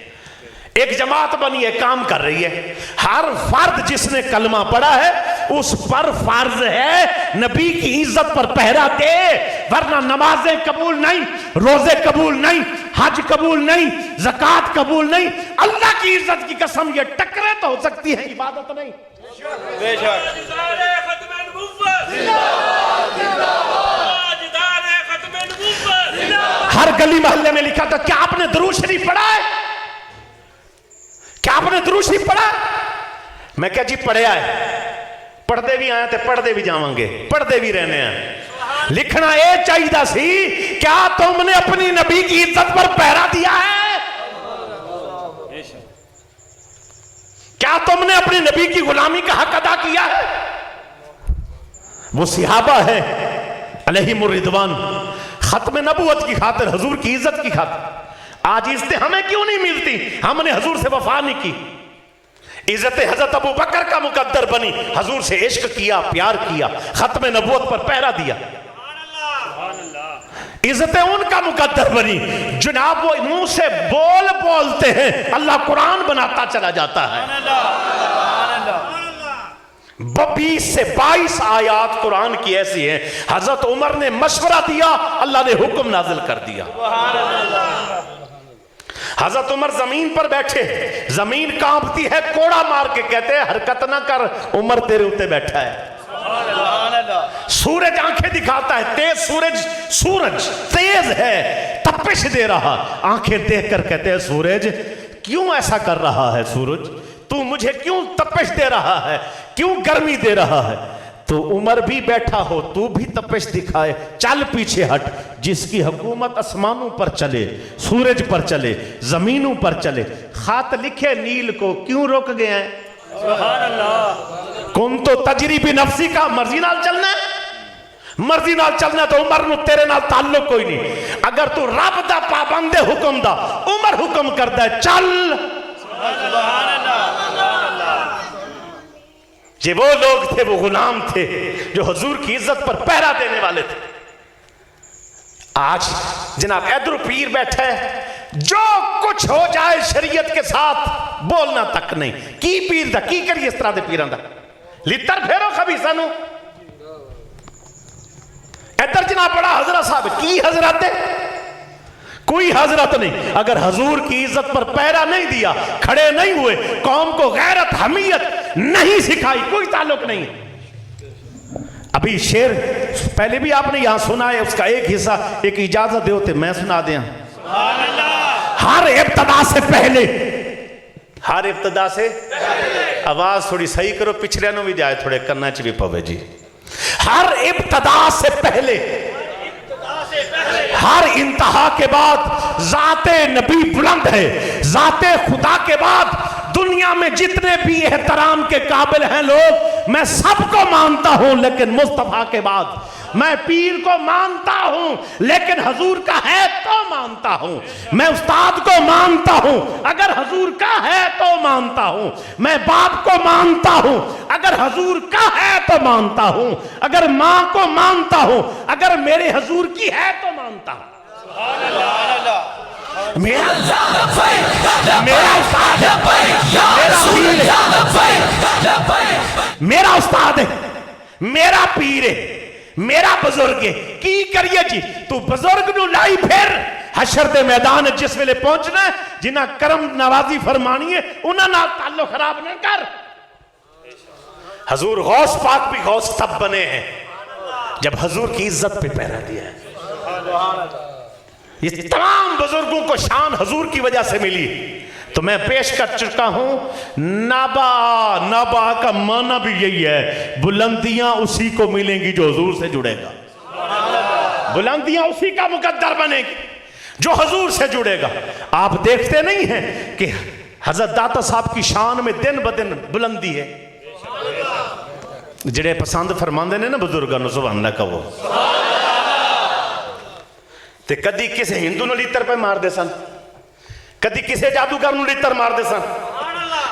एक जमात बनी है, काम कर रही है। हर फर्द जिसने कलमा पढ़ा है उस पर फर्ज है नबी की इज्जत पर पहरा दे, वरना नमाजें कबूल नहीं, रोजे कबूल नहीं, हज कबूल नहीं, ज़कात कबूल नहीं। अल्लाह की इज्जत की कसम, ये टकरे तो हो सकती है, इबादत नहीं। हर गली मोहल्ले में लिखा था, क्या आपने दुरूद शरीफ पढ़ा है? क्या आपने दुरूद शरीफ पढ़ा? मैं क्या जी पढ़ा है, पढ़ते भी आए थे, पढ़ते भी जावांगे, पढ़ते भी रहने हैं। लिखना ये चाहिए सी, क्या तुमने अपनी नबी की इज्जत पर पहरा दिया है? क्या तुमने अपनी नबी की गुलामी का हक अदा किया है? वो सिहाबा है अलैहिमुर रिदवान, खत्म नबूवत की खातिर, हुजूर की इज्जत की खातिर। आज इज्जतें हमें क्यों नहीं मिलती? हमने हुजूर से वफा नहीं की। इज्जत हजरत अबू बकर का मुकद्दर बनी, हुजूर से इश्क किया, प्यार किया, खत्म नबूवत पर पहरा दिया। इज्जतें उनका मुकद्दर बनी जनाब वो मुंह से बोलते हैं, अल्लाह कुरान बनाता चला जाता है। 20 से 22 आयात कुरान की ऐसी हैं, हजरत उमर ने मशवरा दिया, अल्लाह ने हुक्म नाजिल कर दिया। हजरत उमर जमीन पर बैठे, जमीन कांपती है, कोड़ा मार के कहते हैं हरकत ना कर, उमर तेरे ऊते बैठा है। सूरज आंखें दिखाता है, तेज सूरज तेज है, तपिश दे रहा, आंखें देखकर कहते हैं सूरज क्यों ऐसा कर रहा है? सूरज तू मुझे क्यों तपिश दे रहा है, क्यों गर्मी दे रहा है? तो उमर भी बैठा हो, तू भी तपिश दिखाए, चल पीछे हट। जिसकी हुकूमत आसमानों पर चले, सूरज पर चले, जमीनों पर चले। खात लिखे नील को क्यों रोक गए हैं? सुभान अल्लाह। कौन तो तजरीबी नफसी का मर्जी नाल चलना है, मर्जी नाल चलना तो उमर नु तेरे नाल ताल्लुक कोई नहीं। अगर तू रब दा पाबंद है हुक्म दा, उमर हुक्म करदा है चल। सुभान अल्लाह। ये वो लोग थे, वो गुलाम थे जो हुजूर की इज्जत पर पहरा देने वाले थे। आज जनाब इधर पीर बैठा है, जो कुछ हो जाए शरीयत के साथ बोलना तक नहीं। की पीर दा की करिए इस तरह के पीरां दा लितर फेरो कभी सानू। इधर जनाब बड़ा हजरत साहब की हजरत है, कोई हजरत नहीं। अगर हजूर की इज्जत पर पहरा नहीं दिया, खड़े नहीं हुए, कौम को गैरत हमीयत नहीं सिखाई, कोई ताल्लुक नहीं। अभी शेर पहले भी आपने यहां सुना है, उसका एक हिस्सा एक इजाजत दे होते मैं सुना दिया। हर इब्तदा से पहले, हर इब्तदा से आवाज थोड़ी सही करो, पिछले नो भी जाए थोड़े कन्ना च भी पवे जी। हर इब्तदा से पहले, हर इंतहा के बाद जाते नबी बुलंद है। जाते खुदा के बाद दुनिया में जितने भी एहतराम के काबिल हैं लोग, मैं सबको मानता हूं, लेकिन मुस्तफा के बाद मैं पीर को मानता हूं, लेकिन हजूर का है तो मानता हूं। मैं उस्ताद को मानता हूं, अगर हजूर का है तो मानता हूं। मैं बाप को मानता हूं, अगर हजूर का है तो मानता हूं। अगर मां को मानता हूं, अगर मेरे हजूर की है तो मानता हूं। मेरा उस्ताद है, मेरा उस्ताद है, मेरा पीर है, मेरा बुजुर्ग है। की करिए जी, तू बुजुर्ग नु लाई फिर हशर दे मैदान जिस वेले पहुंचना है, जिन्ना करम नवाजी फरमानी है उन्हां नाल ताल्लुक खराब न कर। हजूर गौस पाक भी गौस तब बने हैं जब हजूर की इज्जत पे पहरा दिया है। ये तमाम बुजुर्गों को शान हजूर की वजह से मिली। तो मैं पेश कर चुका हूं नाबा। नाबा का माना भी यही है, बुलंदियां उसी को मिलेंगी जो हजूर से जुड़ेगा। बुलंदियां उसी का मुकद्दर बनेगी जो हजूर से जुड़ेगा। आप देखते नहीं हैं कि हजरत दाता साहब की शान में दिन ब दिन बुलंदी है। जिहड़े पसंद फरमाते ने ना बुजुर्गों को, सुभान अल्लाह कहो। ते कदी किसी हिंदू ने लीतर पे मारते सन, कदी किसी जादूगर ने लीतर मारते सन,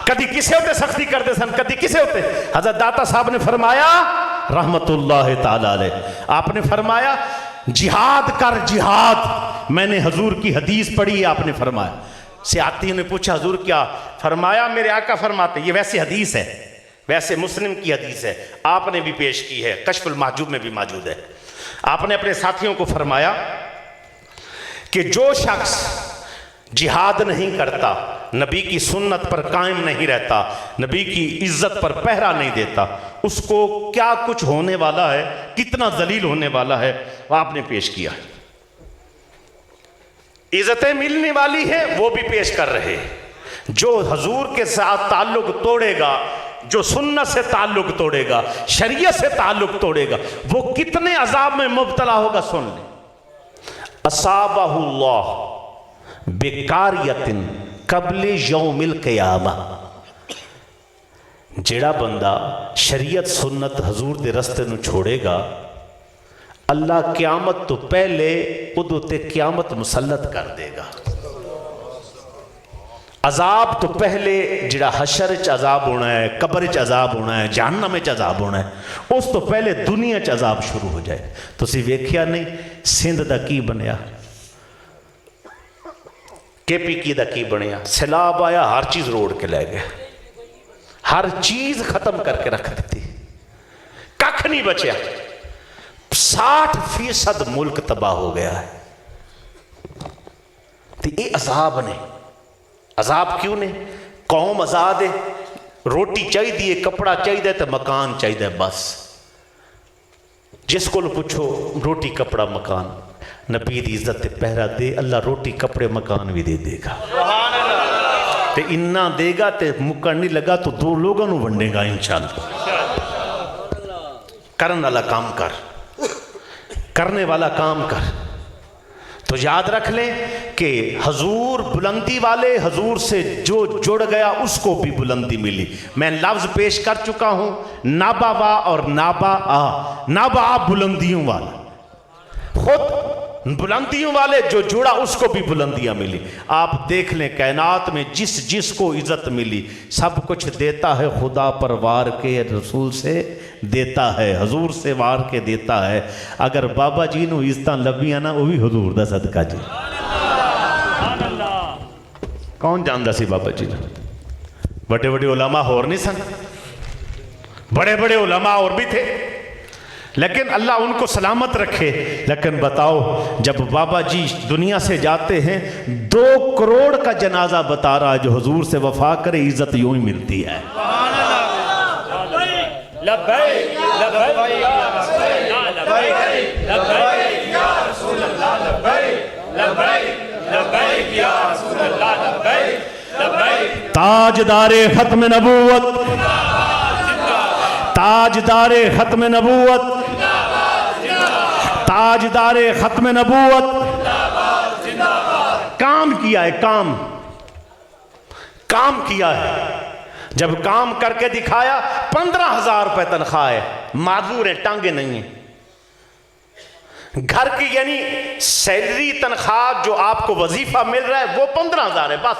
कदी किसी उत्ते सख्ती करते सन, कदी किसी उत्ते। हजरत दाता साहब ने फरमाया रहमतुल्लाह ताला अलैह, आपने फरमाया जिहाद कर जिहाद। मैंने हजूर की हदीस पढ़ी, आपने फरमाया। सियाती ने पूछा हजूर क्या? फरमाया मेरे आका फरमाते, ये वैसे हदीस है, वैसे मुस्लिम की हदीस है, आपने भी पेश की है, कश्फुल महजूब में भी मौजूद है। आपने अपने साथियों को फरमाया कि जो शख्स जिहाद नहीं करता, नबी की सुन्नत पर कायम नहीं रहता, नबी की इज्जत पर पहरा नहीं देता, उसको क्या कुछ होने वाला है, कितना जलील होने वाला है, आपने पेश किया। इज्जतें मिलने वाली है वो भी पेश कर रहे। जो हजूर के साथ ताल्लुक तोड़ेगा, जो सुन्नत से ताल्लुक तोड़ेगा, शरीयत से ताल्लुक तोड़ेगा, वो कितने अजाब में मुब्तला होगा सुन ले। असाबहुल्लाह बेकारियतिन कबले यौमिल क़ियामा, जेड़ा बंदा शरीयत सुन्नत हजूर दे रस्ते नूं छोड़ेगा, अल्लाह क़यामत तो पहले उदे ते क़यामत मुसल्लत कर देगा। अजाब तो पहले जिहड़ा हशर च अजाब होना है, कब्र च अजाब होना है, जहन्नम च अजाब होना है, उस तो पहले दुनिया च अजाब शुरू हो जाए। तुसीं वेख्या नहीं सिंध दा की बनया, KPK दा की बनया, सैलाब आया हर चीज़ रोड़ के लै गया, हर चीज़ खत्म करके रख दी, कख नहीं बचा, 60% मुल्क तबाह हो गया है। तो ये अजाब ने, अजाब क्यों ने? कौम आजाद है, रोटी चाहिए, कपड़ा चाहिए तो मकान चाहिए, बस जिस को पुछो रोटी कपड़ा मकान, नबी दी इज्जत ते पहरा दे, अल्लाह रोटी कपड़े मकान भी दे देगा। ते इन्ना देगा ते मुक्कड़ नहीं लगा तो 2 लोगों को वंडेगा इंशाअल्लाह। करने वाला काम कर, करने वाला काम कर। तो याद रख लें कि हजूर बुलंदी वाले, हजूर से जो जुड़ गया उसको भी बुलंदी मिली। मैं लफ्ज़ पेश कर चुका हूँ, नाबावा और नाबा आ। नाबा बुलंदियों वाला, खुद बुलंदियों वाले जो जुड़ा उसको भी बुलंदियां मिली। आप देख लें कायनात में जिस जिस को इज्जत मिली, सब कुछ देता है खुदा पर वार के, रसूल से देता है, हजूर से वार के देता है। अगर बाबा जी नूं इज्जत लभियां ना, वो भी हजूर दा सदका जी। कौन जानता सी बाबा जी नूं? बड़े बड़े उलमा होर नहीं सन, बड़े बड़े उलमा और भी थे, लेकिन अल्लाह उनको सलामत रखे। लेकिन बताओ जब बाबा जी दुनिया से जाते हैं, 2 करोड़ का जनाजा बता रहा है, जो हुजूर से वफा करे इज्जत यूं ही मिलती है। ताजदारे खत्म नबूवत, ताजदारे खत्म नबूवत, ताजदारे खत्म नबूवत। काम किया है, काम किया है। जब काम करके दिखाया, 15,000 रुपए तनख्वाह है, माजूर है, टांगे नहीं है। घर की यानी सैलरी तनख्वाह जो आपको वजीफा मिल रहा है वो 15,000 है बस।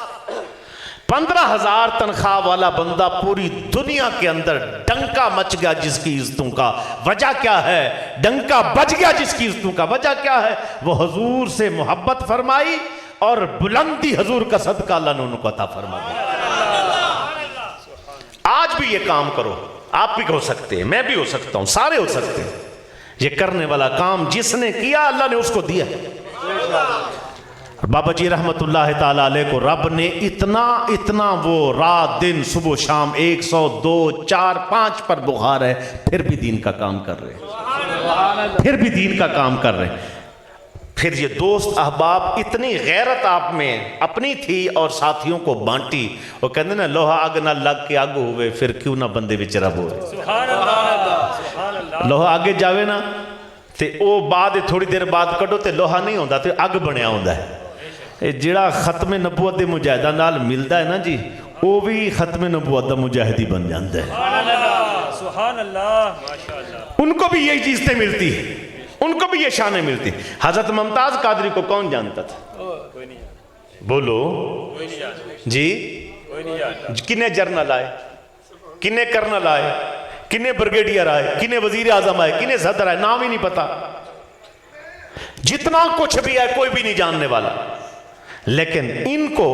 15,000 तनख्वाह वाला बंदा पूरी दुनिया के अंदर डंका मच गया जिसकी इज्जतों का। वजह क्या है? डंका बज गया जिसकी इज्जतों का। वजह क्या है? वो हुजूर से मोहब्बत फरमाई और बुलंदी हुजूर का सदका अल्लाह ने उनको अता फरमा दिया। आज भी ये काम करो, आप भी हो सकते हैं, मैं भी हो सकता हूं, सारे हो सकते हैं। ये करने वाला काम जिसने किया अल्लाह ने उसको दिया। बाबा जी रहमतुल्लाह ताला अलैह को रब ने इतना वो रात दिन सुबह शाम 102, 4, 5 पर बुखार है, फिर भी दीन का काम कर रहे, फिर भी दीन का काम कर रहे। फिर ये दोस्त अहबाब, इतनी गैरत आप में अपनी थी और साथियों को बांटी। वो कहते ना लोहा अग ना लग के आग हुए, फिर क्यों ना बंदे विच रब होवे। लोहा आगे जावे ना ते ओ बाद थोड़ी देर बाद कढ़ो ते लोहा नहीं होता, तो अग बनया होता है। जिहड़ा खत्म नबूवत दे मुजाहिदां नाल मिलता है ना जी, वो भी खत्म नबूवत दा मुजाहिदी बन जाता है। सुभान अल्लाह, माशाअल्लाह। उनको भी यही चीज़ें मिलती है, उनको भी ये शानें मिलती। हजरत मुमताज कादरी को कौन जानता था? कोई नहीं। बोलो कोई नहीं जानता जी। कोई नहीं जानता। किन्ने जर्नल आए, किन्ने कर्नल आए, किन्ने ब्रिगेडियर आए, किन्ने वजीर आजम आए, किन्ने सदर आए, नाम ही नहीं पता। जितना कुछ भी है कोई भी नहीं जानने वाला। लेकिन इनको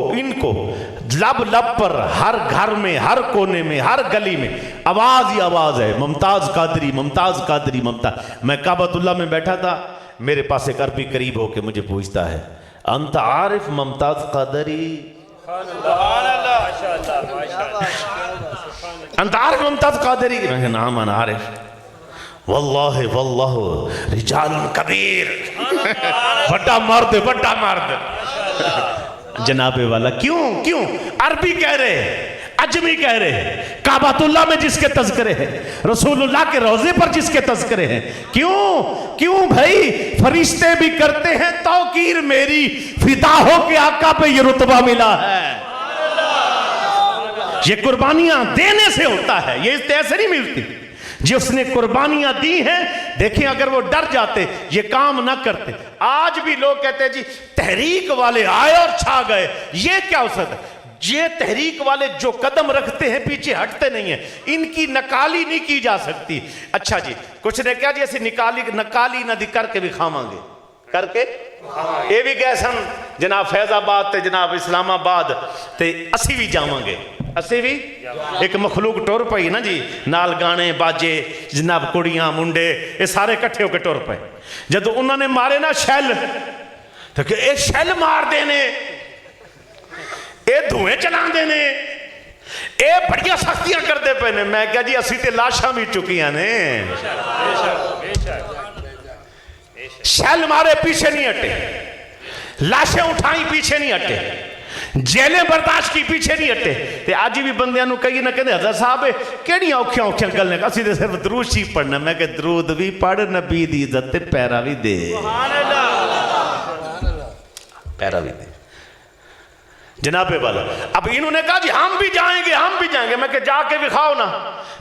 लब लब पर, हर घर में, हर कोने में, हर गली में आवाज ही आवाज है, मुमताज कादरी, मुमताज कादरी, मुमताज। मैं काबतुल्लाह में बैठा था, मेरे पास एक अरबी करीब होके मुझे पूछता है, अंत आरिफ मुमताज कादरी? अंत आरिफ मुमताज कादरी? नाम अन आरिफ। वल्लाह वल्लाह रिजालुन कबीर। बड़ा मर्द, बड़ा मर्द। जनाबे वाला क्यों अरबी कह रहे, अजमी कह रहे हैं, काबातुल्लाह में जिसके तज़किरे हैं, रसूलुल्लाह के रोजे पर जिसके तज़किरे हैं। क्यों भाई? फरिश्ते भी करते हैं तौकीर मेरी, फिदा हो के आका पे ये रुतबा मिला है। ये कुर्बानियां देने से होता है, ये ऐसे नहीं मिलती। जिसने कुर्बानियां दी हैं, देखें अगर वो डर जाते ये काम ना करते। आज भी लोग कहते हैं जी तहरीक वाले आए और छा गए, ये क्या हो सकता है? ये तहरीक वाले जो कदम रखते हैं पीछे हटते नहीं है, इनकी नकाली नहीं की जा सकती। अच्छा जी, कुछ ने क्या जी ऐसी नकाली ना दी करके भी खावांगे, करके ये भी गए सन जनाब फैजाबाद ते जनाब इस्लामाबाद ते असी भी जावांगे, असी भी एक मखलूक टुर पई ना जी, नाल गाने बाजे जनाब कुड़ियां मुंडे ये सारे इकट्ठे होकर टुर पे। जब उन्होंने मारे ना शैल, तो ये शैल मार देने, ये धुएं चलाते ने, ये बड़िया सख्तियां करते पे ने। मैं क्या जी असी ते लाशा भी चुकिया ने, शैल मारे पीछे नहीं हटे, लाशें उठाई पीछे नहीं हटे, जेलें बर्दाश्त की पीछे नहीं हटे। ते अज भी बंदियां नूं कई ना कहते हज़रत साहब केड़ियां औखियां औखियां गल्लां, असीं ते सिर्फ दरूद शरीफ पढ़ना। मैं कह दरूद भी पढ़, नबी दी इज्जत ते पैरा भी दे, पैरा भी दे जनाबे वाला। अब इन्होंने कहा जी हम भी जाएंगे, हम भी जाएंगे। मैं कह जाके विखाओ ना।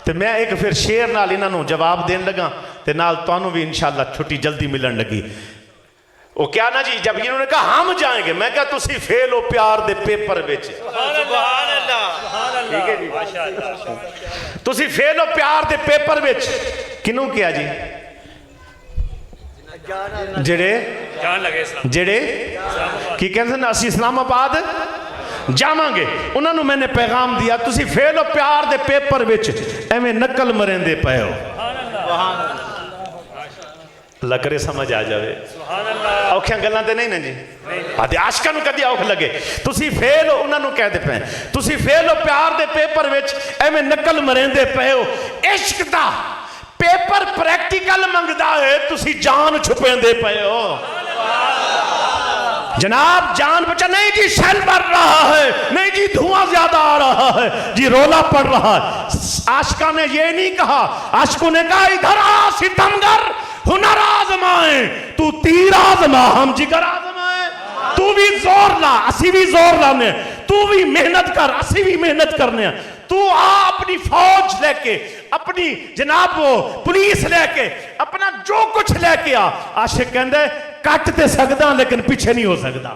तो मैं एक फिर शेर नाल इन्होंने जवाब देन लगा, ते नाल तुहानू भी इंशाअल्लाह छुट्टी जल्दी मिलन लगी। वो क्या ना जी, जब इन्होंने कहा हम जाएंगे, मैं क्या तुसी फेल हो प्यार दे पेपर विच, ठीक है जी, तुसी फेल हो प्यार दे पेपर विच। किनू किया जी? जेड़े की कहते हैं असी इस्लामाबाद जावांगे, उन्होंने मैंने पैगाम दिया तुसी फेल हो प्यार दे पेपर विच, एवें नकल मरेंदे पे हो। लकरे समझ आ जाए, औखियां गल्लां ते नहीं ना जी। आदे आशकां नूं कदी औख लगे, तुसी फेल हो, उन्होंने कहते पे तुसी फेल हो प्यार दे पेपर विच, एवें नकल मरेंदे पे हो। इश्क दा पेपर प्रैक्टिकल मंगदा है, तुसी जान छुपेंदे पे हो। जनाब जान बचा नहीं जी, शैल मर रहा है, नहीं जी धुआं ज्यादा आ रहा है जी, रोला पड़ रहा है। आशिका ने ये नहीं कहा, आशिकों ने कहा इधर आ सितमगर, हुनर आजमाए, तू तीर आजमा हम जिगर आजमाए। तू भी जोर ला, असी भी जोर लाने, तू भी मेहनत कर, असी भी मेहनत करने। तू आ अपनी फौज लेके, अपनी जनाब वो पुलिस लेके, अपना जो कुछ लेके आ। आशिक कहंदे कट ते सकदा लेकिन पीछे नहीं हो सकता,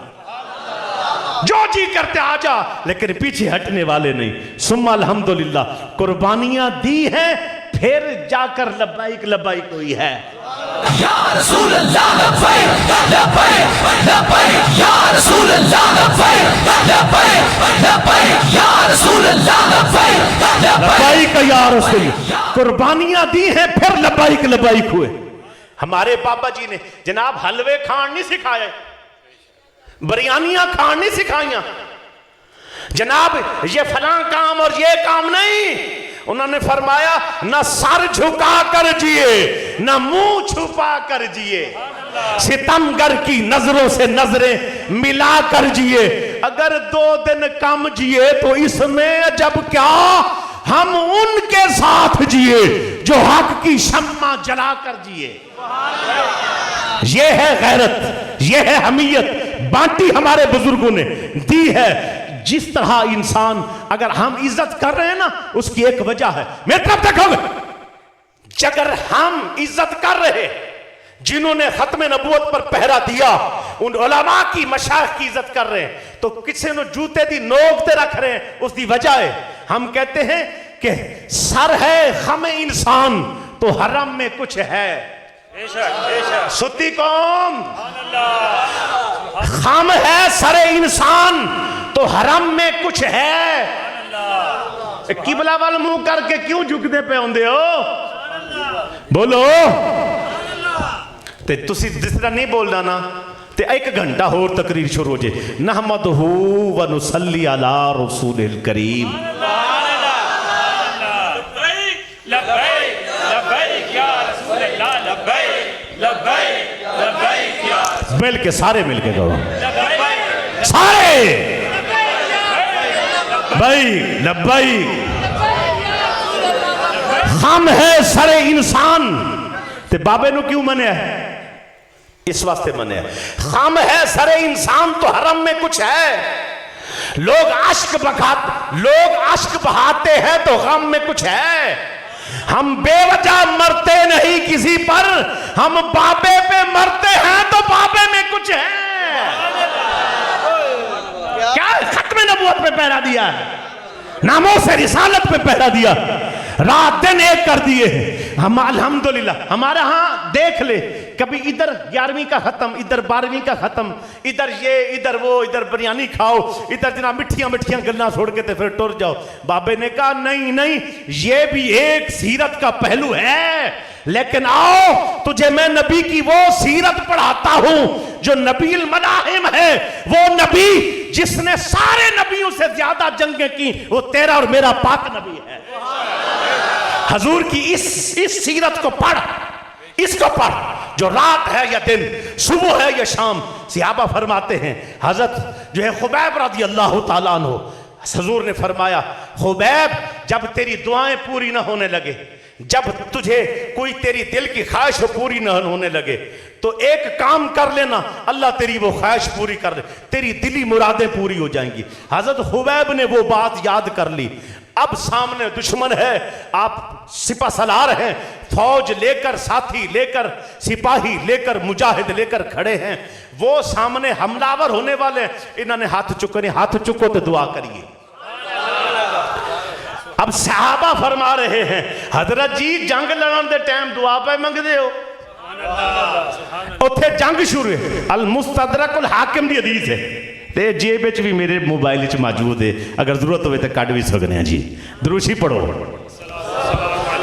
जो जी करते आ जा लेकिन पीछे हटने वाले नहीं। सुम्मा अल्हम्दुलिल्लाह, कुर्बानियां दी हैं फिर जाकर लब्बाइक लब्बाइक हुई है। या रसूल अल्लाह लब्बैक लब्बैक लब्बैक या रसूल अल्लाह लब्बैक लब्बैक लब्बैक या रसूल अल्लाह लब्बैक लब्बैक या रसूल। कुर्बानियां दी हैं फिर लब्बैक लब्बैक हुए। हमारे बाबा जी ने जनाब हलवे खान नहीं सिखाए, बिरयानियां खान नहीं सिखाइया जनाब, ये फलां काम और ये काम नहीं। उन्होंने फरमाया ना सर झुका कर जिए, ना मुंह छुपा कर जिए, सितमगर की नजरों से नजरें मिला कर जिए। अगर 2 दिन कम जिए तो इसमें अजब क्या, हम उनके साथ जिए जो हक की शम्मा जला कर जिए। ये है गैरत, ये है हमीयत, बांटी हमारे बुजुर्गों ने दी है। जिस तरह इंसान अगर हम इज्जत कर रहे हैं ना, उसकी एक वजह है, मेरे तरफ देखोगे, अगर हम इज्जत कर रहे जिन्होंने खत्म नबूवत पर पहरा दिया, उन उलमा की मशाइख की इज्जत कर रहे हैं, तो किसी ने जूते दी नोक ते रख रहे हैं, उसकी वजह है हम कहते हैं कि सर है खम इंसान तो हरम में कुछ है। सुती कौम, खम है सरे इंसान तो हरम में कुछ है। किबला वाल मुंह करके क्यों झुकते पे आंदे हो, बोलो। ते तुसी जिस तरह नहीं बोलना ना, ते 1 घंटा होर तकरीर शुरू हो जाए। नहमदहू व नुसल्ली अला रसूलिल करीम। मिल के सारे मिल के कहो, सारे लब्बैक लब्बैक। हम है सरे इंसान ते बाबे नु क्यों मने है? इस वास्ते मने है, हम है सरे इंसान तो हरम में कुछ है। लोग अश्क बहाते हैं तो गम में कुछ है। हम बेवजह मरते नहीं किसी पर, हम बाबे पे मरते हैं तो बाबे में कुछ है। क्या खत्म नबूवत पे पहरा दिया है, नामों से रिसालत पे पहरा दिया, रात दिन एक कर दिए। हम अल्हम्दुलिल्लाह हमारे यहाँ देख ले, कभी इधर 11वीं का खत्म, इधर 12वीं का खत्म, इधर ये इधर वो, इधर बिरयानी खाओ, इधर जना मिठियां मिठियां गल्ला छोड़ के फिर टुर जाओ। बाबे ने कहा नहीं नहीं, ये भी एक सीरत का पहलू है, लेकिन आओ तुझे मैं नबी की वो सीरत पढ़ाता हूं जो नबील मलाहिम है। वो नबी जिसने सारे नबियों से ज्यादा जंगें की, वो तेरा और मेरा पाक नबी है। हजूर की इस सीरत को पढ़, इसको पढ़, जो रात है या दिन, सुबह है या शाम। सहाबा फरमाते हैं, हजरत जो है खुबैब रज़ी अल्लाह ताला अन्हु, हजूर ने फरमाया, खुबैब जब तेरी दुआएं पूरी ना होने लगे, जब तुझे कोई तेरी दिल की ख्वाहिश पूरी न होने लगे, तो एक काम कर लेना, अल्लाह तेरी वो ख्वाहिश पूरी कर ले, तेरी दिली मुरादें पूरी हो जाएंगी। हजरत खुबैब ने वो बात याद कर ली। अब सामने दुश्मन है, आप सिपा सलार हैं, फौज लेकर, साथी लेकर, सिपाही लेकर, मुजाहिद लेकर खड़े हैं, वो सामने हमलावर होने वाले हैं। इन्होंने हाथ चुके, हाथ चुको तो दुआ करिए। अब सहाबा फरमा रहे हैं, हजरत जी जंग लड़न दे टाइम दुआ पे मंगदे हो? उत्थे जंग शुरू है। अल मुस्तदरकुल हाकिम दी हदीस है, ते जेब विच भी मेरे मोबाइल च मौजूद है, अगर जरूरत हो तो कट भी सकते हैं जी। दुरूशी पढ़ो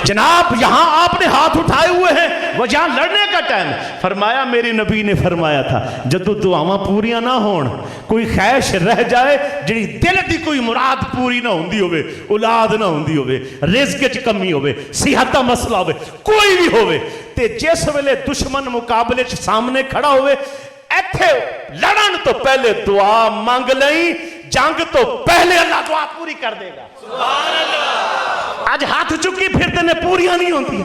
जनाब। यहां आपने हाथ उठाए हुए हैं, वो यहां लड़ने का टाइम। फरमाया मेरे नबी ने फरमाया था, जदों दुआवां पूरियां ना होण, कोई ख्वाहिश रह जाए, जिहड़ी दिल दी कोई मुराद पूरी ना होंदी होवे, औलाद ना होंदी होवे, रिज़्क च कमी होवे, सेहत दा मसला होवे, कोई भी होवे, ते जिस वेले दुश्मन मुकाबले च सामने खड़ा होवे, इत्थे लड़न तो पहले दुआ मंग लई, जंग तो पहले अल्लाह दुआ पूरी कर देगा। सुभान अल्लाह। आज हाथ चुकी फिरते ने पूरियां नहीं होती,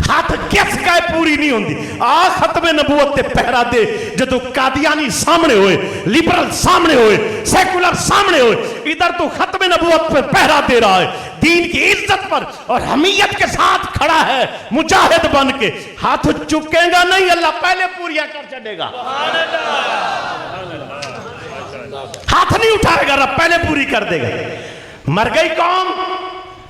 हाथ किस का पूरी नहीं होती। आ खत्मे नबूवत ते पहरा दे, जदों कादियानी सामने होए, लिबरल सामने होए, सेकुलर सामने होए, इधर तो खत्मे नबूवत पर पहरा दे रहा है, दीन की इज्जत पर और हमीयत के साथ खड़ा है, मुजाहिद बन के। हाथ चुकेगा नहीं, अल्लाह पहले पूरियां कर चलेगा। हाथ नहीं उठाएगा, रब पहले पूरी कर देगा। मर गई कौम,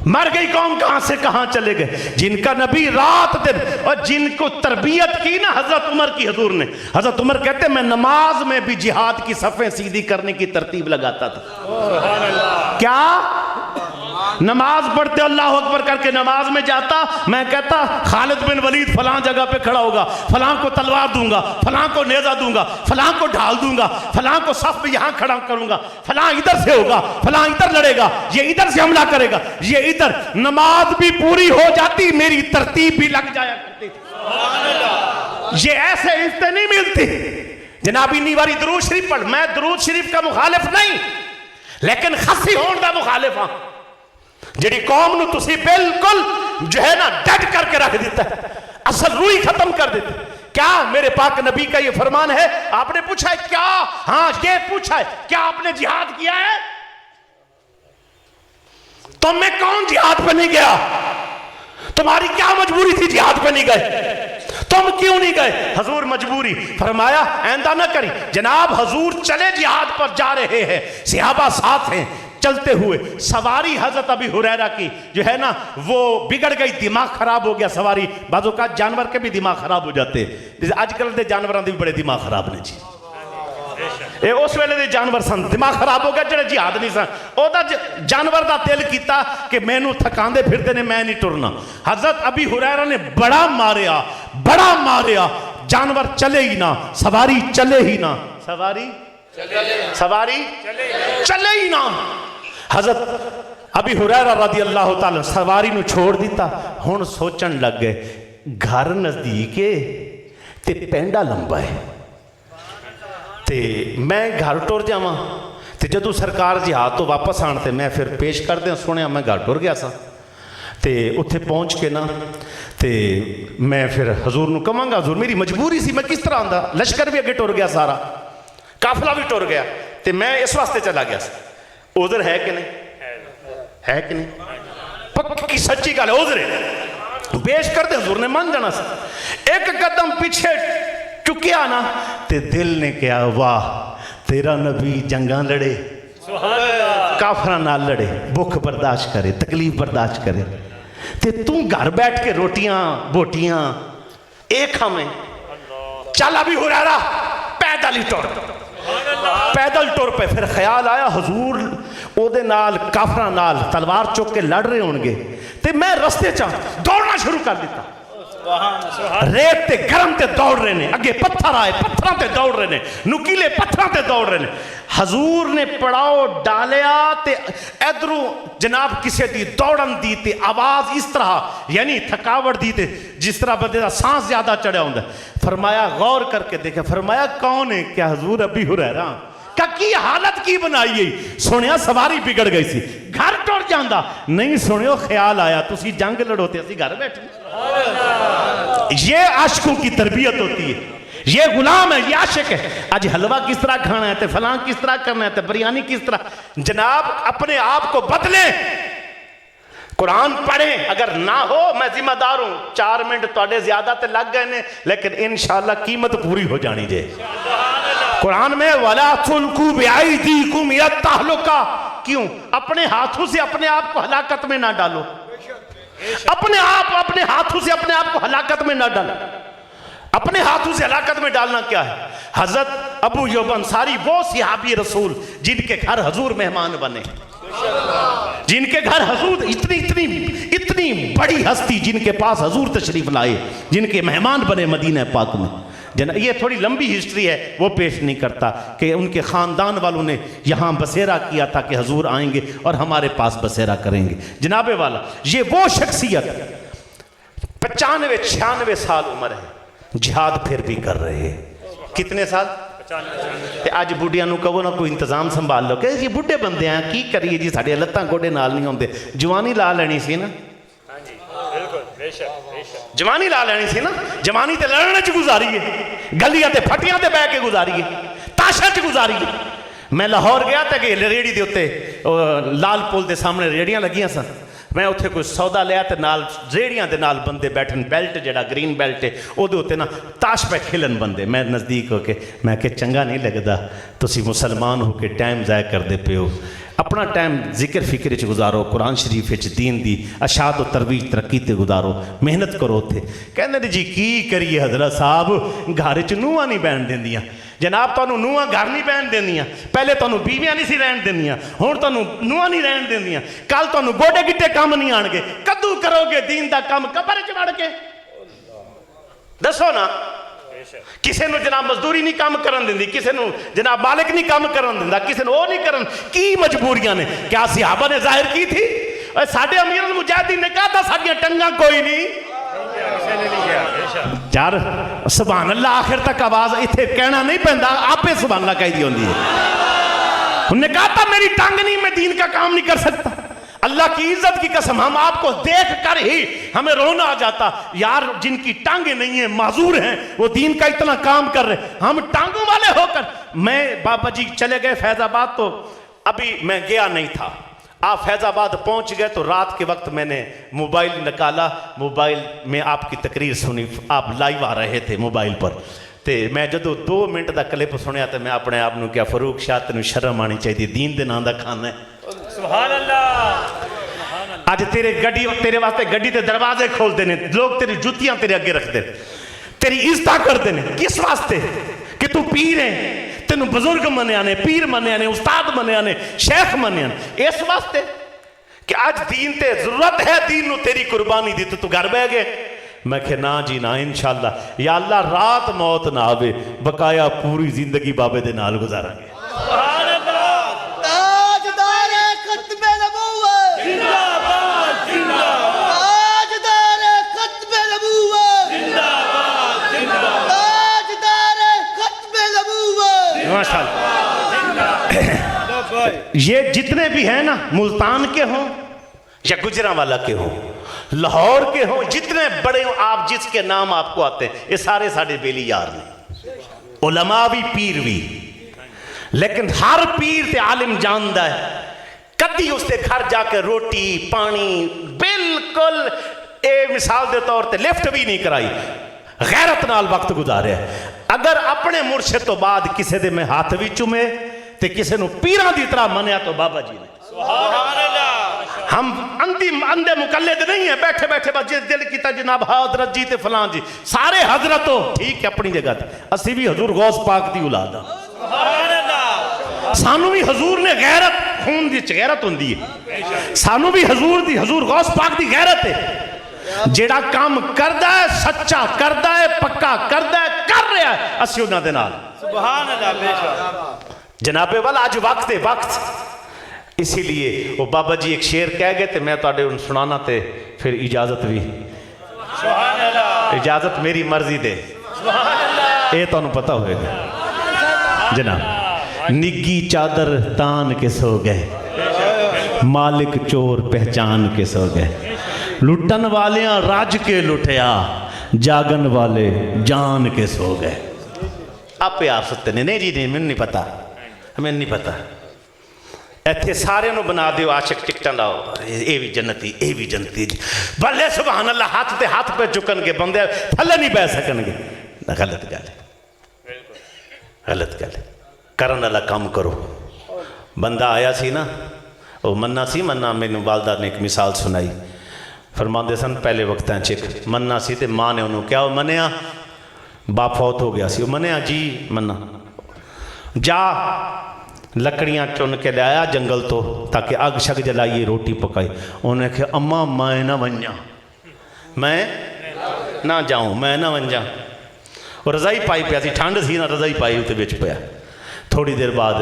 मर गई कौम, कहां से कहां चले गए। जिनका नबी रात दिन, और जिनको तरबियत की ना हजरत उमर की, हजूर ने, हजरत उमर कहते मैं नमाज में भी जिहाद की सफ़ें सीधी करने की तरतीब लगाता था। क्या नमाज पढ़ते अल्लाह अकबर करके नमाज में जाता, मैं कहता खालिद बिन वलीद फलां जगह पे खड़ा होगा, फलां को तलवार दूंगा, फलां को नेजा दूंगा, फलां को ढाल दूंगा, फलां को सफ में यहां खड़ा करूंगा, फलां इधर से होगा, फलां इधर लड़ेगा, ये इधर से हमला करेगा, ये इधर। नमाज भी पूरी हो जाती, मेरी तरतीब भी लग जाया करती थी। ये ऐसे रिश्ते नहीं मिलती। जनाब इन्नी बारी दरूद शरीफ पढ़। मैं दरूद शरीफ का मुखालिफ नहीं, लेकिन खसी होने का मुखालिफ हाँ। जिहड़ी कौम नूं तुसीं बिल्कुल जो है ना डट करके रख देता है, असल रूह ही खत्म कर देते। क्या मेरे पाक नबी का ये फरमान है? आपने पूछा है क्या? हाँ ये पूछा है, क्या आपने जिहाद किया है? तो मैं कौन जिहाद पे नहीं गया? तुम्हारी क्या मजबूरी थी जिहाद पे नहीं गए? तुम क्यों नहीं गए? हजूर मजबूरी फरमाया आइंदा ना करी। जनाब हजूर चले जिहाद पर जा रहे हैं, सहाबा साथ हैं, चलते हुए सवारी हजरत अबी हुरैरा की जो है ना वो बिगड़ गई, दिमाग खराब हो गया। सवारी बाजू का जानवर के भी दिमाग खराब हो जाते, जैसे आजकल के जानवरों के भी बड़े दिमाग खराब ने जी। ये उस वेले दे जानवर सन, दिमाग खराब हो गया जेड़े जिहाद नहीं सन। ओदा जानवर दा दिल कीता कि मैनू थकांदे फिरदे ने, मैं नहीं टुरना। हजरत अबी हुरैरा ने बड़ा मारिया, बड़ा मारिया, जानवर चले ही ना, सवारी चले ही ना, सवारी चले ही ना। हजरत अबी हुरैरा रज़ी अल्लाह ताला सवारी नू छोड़ दिता। हुण सोचन लग गए घर नजदीक है ते पेंडा लंबा है, ते मैं घर टुर जावां ते तो जदों सरकार जिहाद तो वापस आने ते मैं फिर पेश करदे सुनिया मैं घर टुर गया सा ते उत्थे पहुँच के ना ते मैं फिर हजूर नूं कहांगा हजूर मेरी मजबूरी सी मैं किस तरह आंदा लश्कर भी अगे टुर गया सारा काफिला भी टुर गया तो मैं इस वास्ते चला गया उधर है कि नहीं है कि नहीं पक्की सच्ची गल है उधर है पेश करते हजूर ने मान जाना सी एक कदम पीछे चुकिया ना ते दिल ने कहा वाह तेरा नबी जंगा लड़े काफरा नाल लड़े भुख बर्दाश्त करे तकलीफ बर्दाश्त करे ते तू घर बैठ के रोटियां बोटियां एक खावे चल अभी हो रहा पैदल ही टुर पैदल टुर पे फिर ख्याल आया हजूर ओदे नाल काफरा नाल तलवार चुक के लड़ रहे होंगे ते मैं रस्ते च दौड़ना शुरू कर दिता रेत ते गरम ते दौड़ रहे ने अगे पत्थर आए पत्थरों ते दौड़ रहे ने नुकीले पत्थरों ते दौड़ रहे ने हजूर ने पड़ाओ डालिया ते इधरों जनाब किसी दी दौड़न दी ते आवाज इस तरह यानी थकावट दी ते जिस तरह बंदे दा सांस ज्यादा चढ़िया होंदा फरमाया गौर करके देखे फरमाया कौन है क्या हजूर अभी हुरैरा की हालत की बनाई है सुनिया सवारी बिगड़ गई सी घर टुर जांदा नहीं सुनियो ख्याल आया तुसी जंग लड़ोते असी घर बैठे ये आशिकों की तरबियत होती है ये गुलाम है ये आशिक है आज हलवा किस तरह खाना है तो फलां किस तरह करना है तो बिरयानी किस तरह जनाब अपने आप को बदले कुरान पढ़े अगर ना हो मैं जिम्मेदार हूं 4 मिनट थोड़े ज्यादा तो लग गए ने लेकिन इंशाअल्लाह कीमत पूरी हो जानी जे कुरान में वला तुल्कू बिअयदीकुम इला तहलुका क्यों अपने हाथों से अपने आप को हलाकत में ना डालो अपने हाथों से अपने आप को हलाकत में ना डालो अपने हाथों से हलाकत में डालना क्या है हजरत अबू अय्यूब अंसारी वो सहाबी रसूल जिनके घर हजूर मेहमान बने जिनके घर हजूर इतनी बड़ी हस्ती जिनके पास हजूर तशरीफ लाए जिनके मेहमान बने मदीना पाक में ये थोड़ी लंबी हिस्ट्री है वो पेश नहीं करता कि उनके ख़ानदान वालों ने यहाँ बसेरा किया था कि हजूर आएंगे और हमारे पास बसेरा करेंगे जनाबे वाला ये वो शख्सियत 95-96 साल उम्र है जिहाद फिर भी कर रहे हैं कितने साल अज बुढ़िया कहो ना कोई इंतजाम संभाल लो कि ये बुढ़े बंदे हैं की करिए जी साढ़े लत्तां गोडे नाल नहीं होंदे जवानी ला लेनी सी ना जवानी ला लेनी सी ना जवानी तो लड़ने च गुजारी है गलियां ते फटियां ते बह के गुजारी है ताशा च गुजारी है मैं लाहौर गया तो रेहड़ी के उत्ते लाल पुल के सामने रेहड़ियां लगियां सन मैं उत्थे कोई सौदा लिया तो नाल रेहड़ियां दे नाल बंदे बैठन बेल्ट जेड़ा ग्रीन बेल्ट है उहदे उत्ते ना ताश पे खेलन बंदे मैं नज़दीक होके मैं कि चंगा नहीं लगता तुसी मुसलमान हो के टाइम ज़ाया करते पे हो अपना टाइम जिक्र फिक्र च गुजारो कुरान शरीफ दीन दी अशात और तरवीज तरक्की ते गुजारो मेहनत करो उत्थे कहंदे जी की करिए हजरत साहब घर च नूहां नहीं बैण देंदियां जनाब तुहानू नूहां घर नहीं बैण देंदियां पहले तुहानू बीवियां नहीं सी रहन देंदियां हुण तुहानू नूहां नहीं रहन देंदियां कल तुहानू गोडे गिट्टे काम नहीं आणगे कदू करोगे दीन दा काम कबर च वड़ के दसो ना किसी ने जनाब मजदूरी नहीं काम करन देंदी किसी ने जनाब मालिक नहीं काम करन देंदा किसी ने वो नहीं करन की मजबूरियां ने क्या सहाबा ने जाहिर की थी साडे अमीर अल मुजाहिदीन ने कहा था साडियां टंगां कोई नहीं यार सुभान अल्लाह आखिर तक आवाज इत्थे कहना नहीं पैंदा आपे सुभान अल्लाह कही दी होंदी है उन्होंने कहा था मेरी टांग नहीं मैं दीन का काम नहीं कर सकता अल्लाह की इज्जत की कसम हम आपको देख कर ही हमें रोना आ जाता यार जिनकी टांगे नहीं है माजूर हैं वो दीन का इतना काम कर रहे हम टांगों वाले होकर मैं बाबा जी चले गए फैजाबाद तो अभी मैं गया नहीं था आप फैजाबाद पहुंच गए तो रात के वक्त मैंने मोबाइल निकाला मोबाइल में आपकी तकरीर सुनी आप लाइव आ रहे थे मोबाइल पर तो मैं जो 2 मिनट का क्लिप सुनिया तो मैं अपने आप को क्या फरूक शाह तेन शर्म आनी चाहिए दीन के नाम का खाना है सुभान अल्लाह अज तेरे वास्ते गड्डी के दरवाजे खोलते हैं लोग तेरी जुतियां तेरे अगे रखते तेरी इज्जत करते हैं किस वास्ते कि तू पीर है तेन बुजुर्ग मनिया ने पीर मनिया ने उस्ताद मनिया ने शेख मनिया ने इस वास्ते कि अज दीन ते जरूरत है दीन तेरी कुर्बानी दी तो तू घर बह गए मैं कहा ना जी ना इंशाअल्लाह या अल्लाह रात मौत ना आवे बकाया पूरी जिंदगी बाबे दे नाल गुजारांगे ये जितने भी हैं ना, मुल्तान के हों या गुजरांवाला के हों, लाहौर के हों, जितने बड़े हों, आप जिसके नाम आपको आते हैं, ये सारे साढ़े बेली यार ने, उलमा भी पीर भी। लेकिन हर पीर ते आलिम जानदा है, कदी उसके घर जाकर रोटी पानी बिल्कुल ए मिसाल के तौर पर लिफ्ट भी नहीं कराई, गैरत नाल वक्त गुजारे। अगर अपने मुर्शिद तो बाद किसी दे में हाथ भी चुमे ते किसी को पीरां की तरह मनिया तो बाबा जी ने। हम अंधे मुकल्लिद नहीं है, बैठे बैठे बस दिल किया जनाब हजरत जी ते फलां जी, सारे हजरत हो ठीक है अपनी जगह ते, असी भी हजूर गौस पाक की औलाद हाँ, सानू भी हजूर ने गैरत खून दी गैरत होंदी है, सानू भी हजूर दी हजूर गौस पाक की गैरत है। जेड़ा काम करदा है सच्चा करदा है, पक्का करदा है, कर रहा है, असी उन्हां दे नाल। सुभान अल्लाह। बेशक जनाबे वाला अज वक्त है वक्त, इसीलिए वो बाबा जी एक शेर कह गए तो मैं तुहाडे हुण सुनाना ते फिर इजाजत भी। सुभान अल्लाह। इजाजत मेरी मर्जी दे। सुभान अल्लाह। ये तुहानू पता होएगा जनाब। निग्गी चादर तान के सो गए, मालिक चोर पहचान के सो गए, लुटन वालियां राज के लुटिया, जागन वाले जान के सो गए। आपे आप सुते ने? नहीं जी नहीं, मैनू नहीं पता, मैनू नहीं पता। इत्थे सारे नू बना दियो आशिक, टिकटां लाओ, ये भी जन्नती, ये भी जन्नती, भले सुभान अल्लाह हाथ ते हाथ पे चुकन के बंदे थले नहीं बह सकणगे। गलत गल है, गलत गल है। करन वाला काम करो। बंदा आया सी ना, वो मन्ना सी, मन्ना मैनू वालदा ने एक मिसाल सुनाई, फरमाते सन पहले वक्तां च एक मन्ना सी ते माँ ने उन्होंने क्या, वो मनिया बाप फौत हो गया सी, वो मनिया जी मन्ना जा लकड़ियाँ चुन के लाया जंगल तो ताकि अग शग जलाइए रोटी पकाई। उन्हें कहा अम्मा मैं ना वंजा, मैं ना जाऊँ, मैं ना वंजा। और रजाई पाई पिया सी, ठंड सी ना, रजाई पाई उत्ते बिच पिया। थोड़ी देर बाद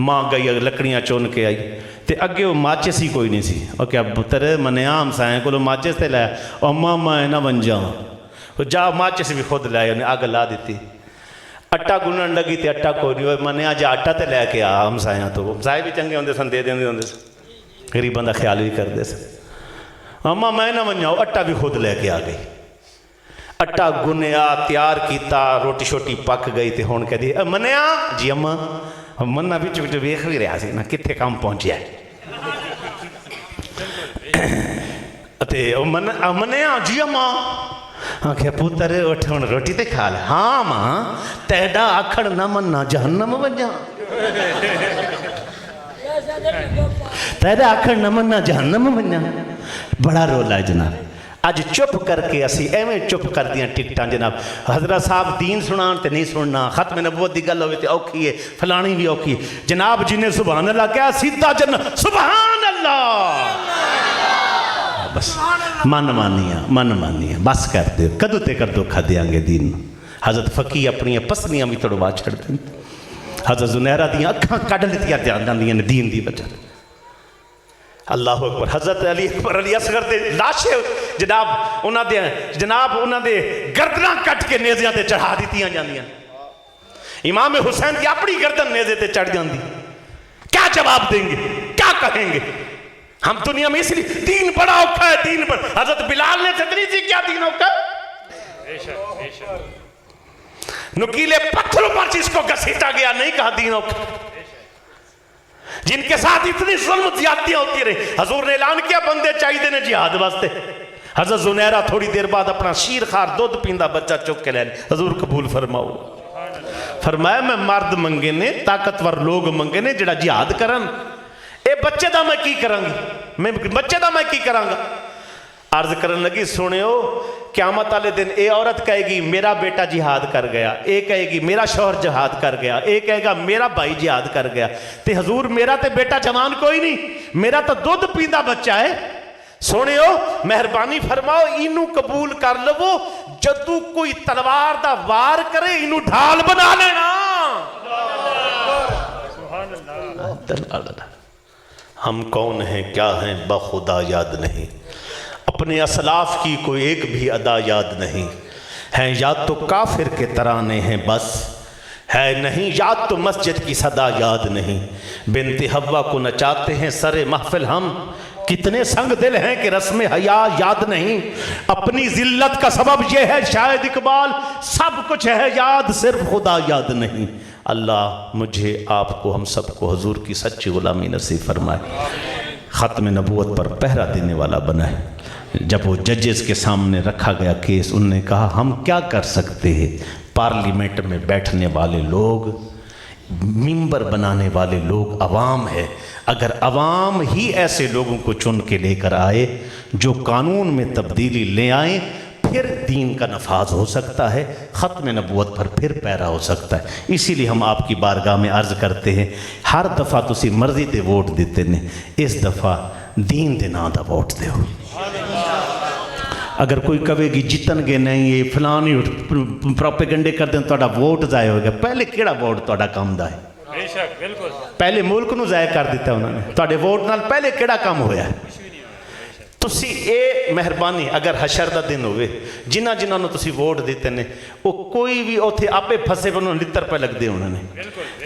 माँ गई लकड़ियाँ चुन के आई ते अगे वो माचिस ही कोई नहीं सी। और क्या पुत्र मनिया हमसाए को माचिस ते लाया, अम्मा मैं ना वंजा, जा माचिस भी खुद लाया, उन्हें अग ला दी। आटा गुनन लगी तो आटा कोई नहीं, मनिया जा आटा तो लैके आ हमसाया तो, हमसाए भी चंगे होंगे सन, दे देंगे होंगे सन, गरीबों का ख्याल भी करते सन। अम्मा मैं ना वंजा, आटा भी खुद लैके आ गई। आटा गुनिया तैयार किया, रोटी शोटी पक गई तो हुण कहती मनिया जी अम्मा, मन्ना बिच बिच वेख भी रहा सी ना कित्थे काम पहुंचिया। मनिया जी अम्मा, आख्या पुत्र उठ हुण रोटी ते खा ले। हाँ मां, तेरा आखड़ ना मन्ना जहन्नम वजा, तेरा आखड़ ना मन्ना जहन्नम वजा। बड़ा रोला है जनाब। अज चुप करके असी एवें चुप कर दियां टिकटां जनाब। हजरत साहब दीन सुनान ते नहीं सुनना, खत्म नबूवत की गल होवे ते औखी है, फलानी भी औखी जनाब। जिन्हें सुभान अल्लाह क्या सीधा जन्नत, सुभान अल्लाह। बस मन मानिया बस कर दे, कदों ते कर धोखा देंगे दीन। हजरत फकी अपनी पसलियां भी तड़वा छड़ दें, हजरत जुनैरा दी अखां कढ़ लितियां जांदियां ने दीन दी वजह। अल्लाह अकबर। हजरत अली अकबर अली असगर दे लाशे जनाब उन्होंने गर्दनां कट के नेज़ियां ते चढ़ा दित्तियां जांदियां। इमाम हुसैन की अपनी गर्दन नेज़े ते चढ़ जाती। क्या जवाब देंगे, क्या कहेंगे? हम दुनिया में इसलिए दीन बड़ा औखा है, दीन पर हजरत बिलाल ने छतरी थी, क्या दीन औखा? नुकीले पत्थरों पर जिसको घसीटा गया नहीं कहा दीन औखा। जिनके साथ इतनी जुल्म ज्यादतियां होती रही, हजूर ने ऐलान किया बंदे चाहिए ने जिहाद वास्ते। हजरत जुनैरा थोड़ी देर बाद अपना शीर खार दुध पींदा बच्चा चुक के लैन, हजूर कबूल फरमाओ। फरमाया मैं मर्द मंगे ने, ताकतवर लोग मंगे ने जिहड़ा जिहाद करन। ए बच्चे दा मैं की करांगी, मैं बच्चे दा मैं की करांगा। अर्ज करन लगी सुनियो, क़यामत वाले दिन ये औरत कहेगी मेरा बेटा जिहाद कर गया, ये कहेगी मेरा शौहर जिहाद कर गया, ये कहेगा मेरा भाई जिहाद कर गया। ते हजूर मेरा ते बेटा जवान कोई नहीं, मेरा तो दुध पींदा बच्चा है। सुनियो मेहरबानी फरमाओ, इनू कबूल कर लवो, जदू कोई तलवार दा वार करे इनू ढाल बना लेना। हम कौन हैं क्या हैं बखुदा याद नहीं, अपने असलाफ की कोई एक भी अदा याद नहीं है। या तो काफिर के तराने हैं बस है नहीं, याद तो मस्जिद की सदा याद नहीं। बिनती हव्वा को नचाते हैं सरे महफिल हम, कितने संग दिल हैं कि रस्म हया याद नहीं। अपनी जिल्लत का सबब यह है शायद इकबाल, सब कुछ है याद सिर्फ खुदा याद नहीं। अल्लाह मुझे आपको हम सबको हुजूर की सच्ची गुलामी नसीब फरमाए, ख़त्म नबूवत पर पहरा देने वाला बनाए। जब वो जजेस के सामने रखा गया केस, उन्होंने कहा हम क्या कर सकते हैं, पार्लियामेंट में बैठने वाले लोग, मिंबर बनाने वाले लोग अवाम है, अगर अवाम ही ऐसे लोगों को चुन के लेकर आए जो कानून में तब्दीली ले आए, फिर दीन का नफाज हो सकता है, ख़त्म नबूवत पर फिर पैरा हो सकता है। इसीलिए हम आपकी बारगाह में अर्ज़ करते हैं, हर दफ़ा तुसी मर्जी दे वोट देते ने, इस दफ़ा दीन दे नां दा वोट दो। अगर कोई कहेगी जितनगे नहीं ये फलानी प्रोपेगंडे कर दें तो वोट जाए होगा, पहले केड़ा वोट तो काम दा है, पहले मुल्क नूं जाया कर दिता उन्होंने, तो वोट नाल पहले केड़ा काम होया। तुसी ये मेहरबानी अगर हशर का दिन होवे, जिन्हों जिन्होंने तुसी वोट दिते ने वो कोई भी उत्थे आपे फसे उन्होंने लित्तर पे लगते उन्होंने,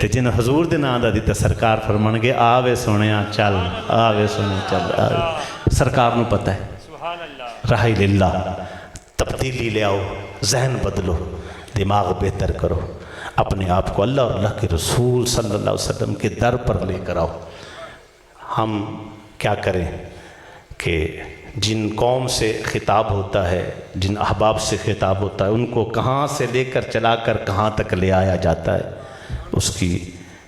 तो जिन्हें हजूर के नाम का दिता सरकार फरमान गए आवे सोने चल, आवे सोने चल, आवे। सरकार नूं पता है राही लिल्ला, तब्दीली ले आओ, जहन बदलो, दिमाग बेहतर करो, अपने आप को अल्लाह और अल्लाह के रसूल सल्लल्लाहु अलैहि वसल्लम के दर पर लेकर आओ। हम क्या करें कि जिन कौम से खिताब होता है, जिन अहबाब से खिताब होता है, उनको कहाँ से लेकर चलाकर कहाँ तक ले आया जाता है, उसकी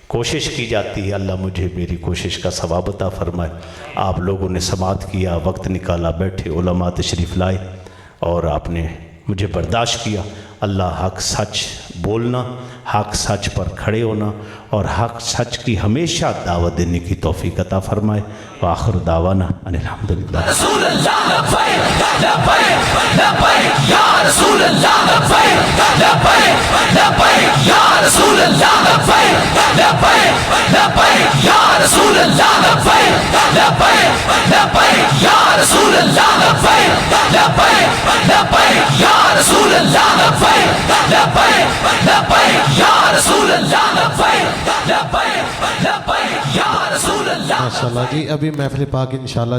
कोशिश की जाती है। अल्लाह मुझे मेरी कोशिश का सवाब अता फरमाए। आप लोगों ने समात किया, वक्त निकाला, बैठे उलमा तशरीफ़ लाए और आपने मुझे बर्दाश्त किया। अल्लाह हक सच बोलना, हक सच पर खड़े होना और हक सच की हमेशा दावत देने की तौफीक अता फरमाए। व आखिर दावाना अनिल हम्दुलिल्लाह। माशाल्लाह जी, अभी महफिल पाक इंशाल्लाह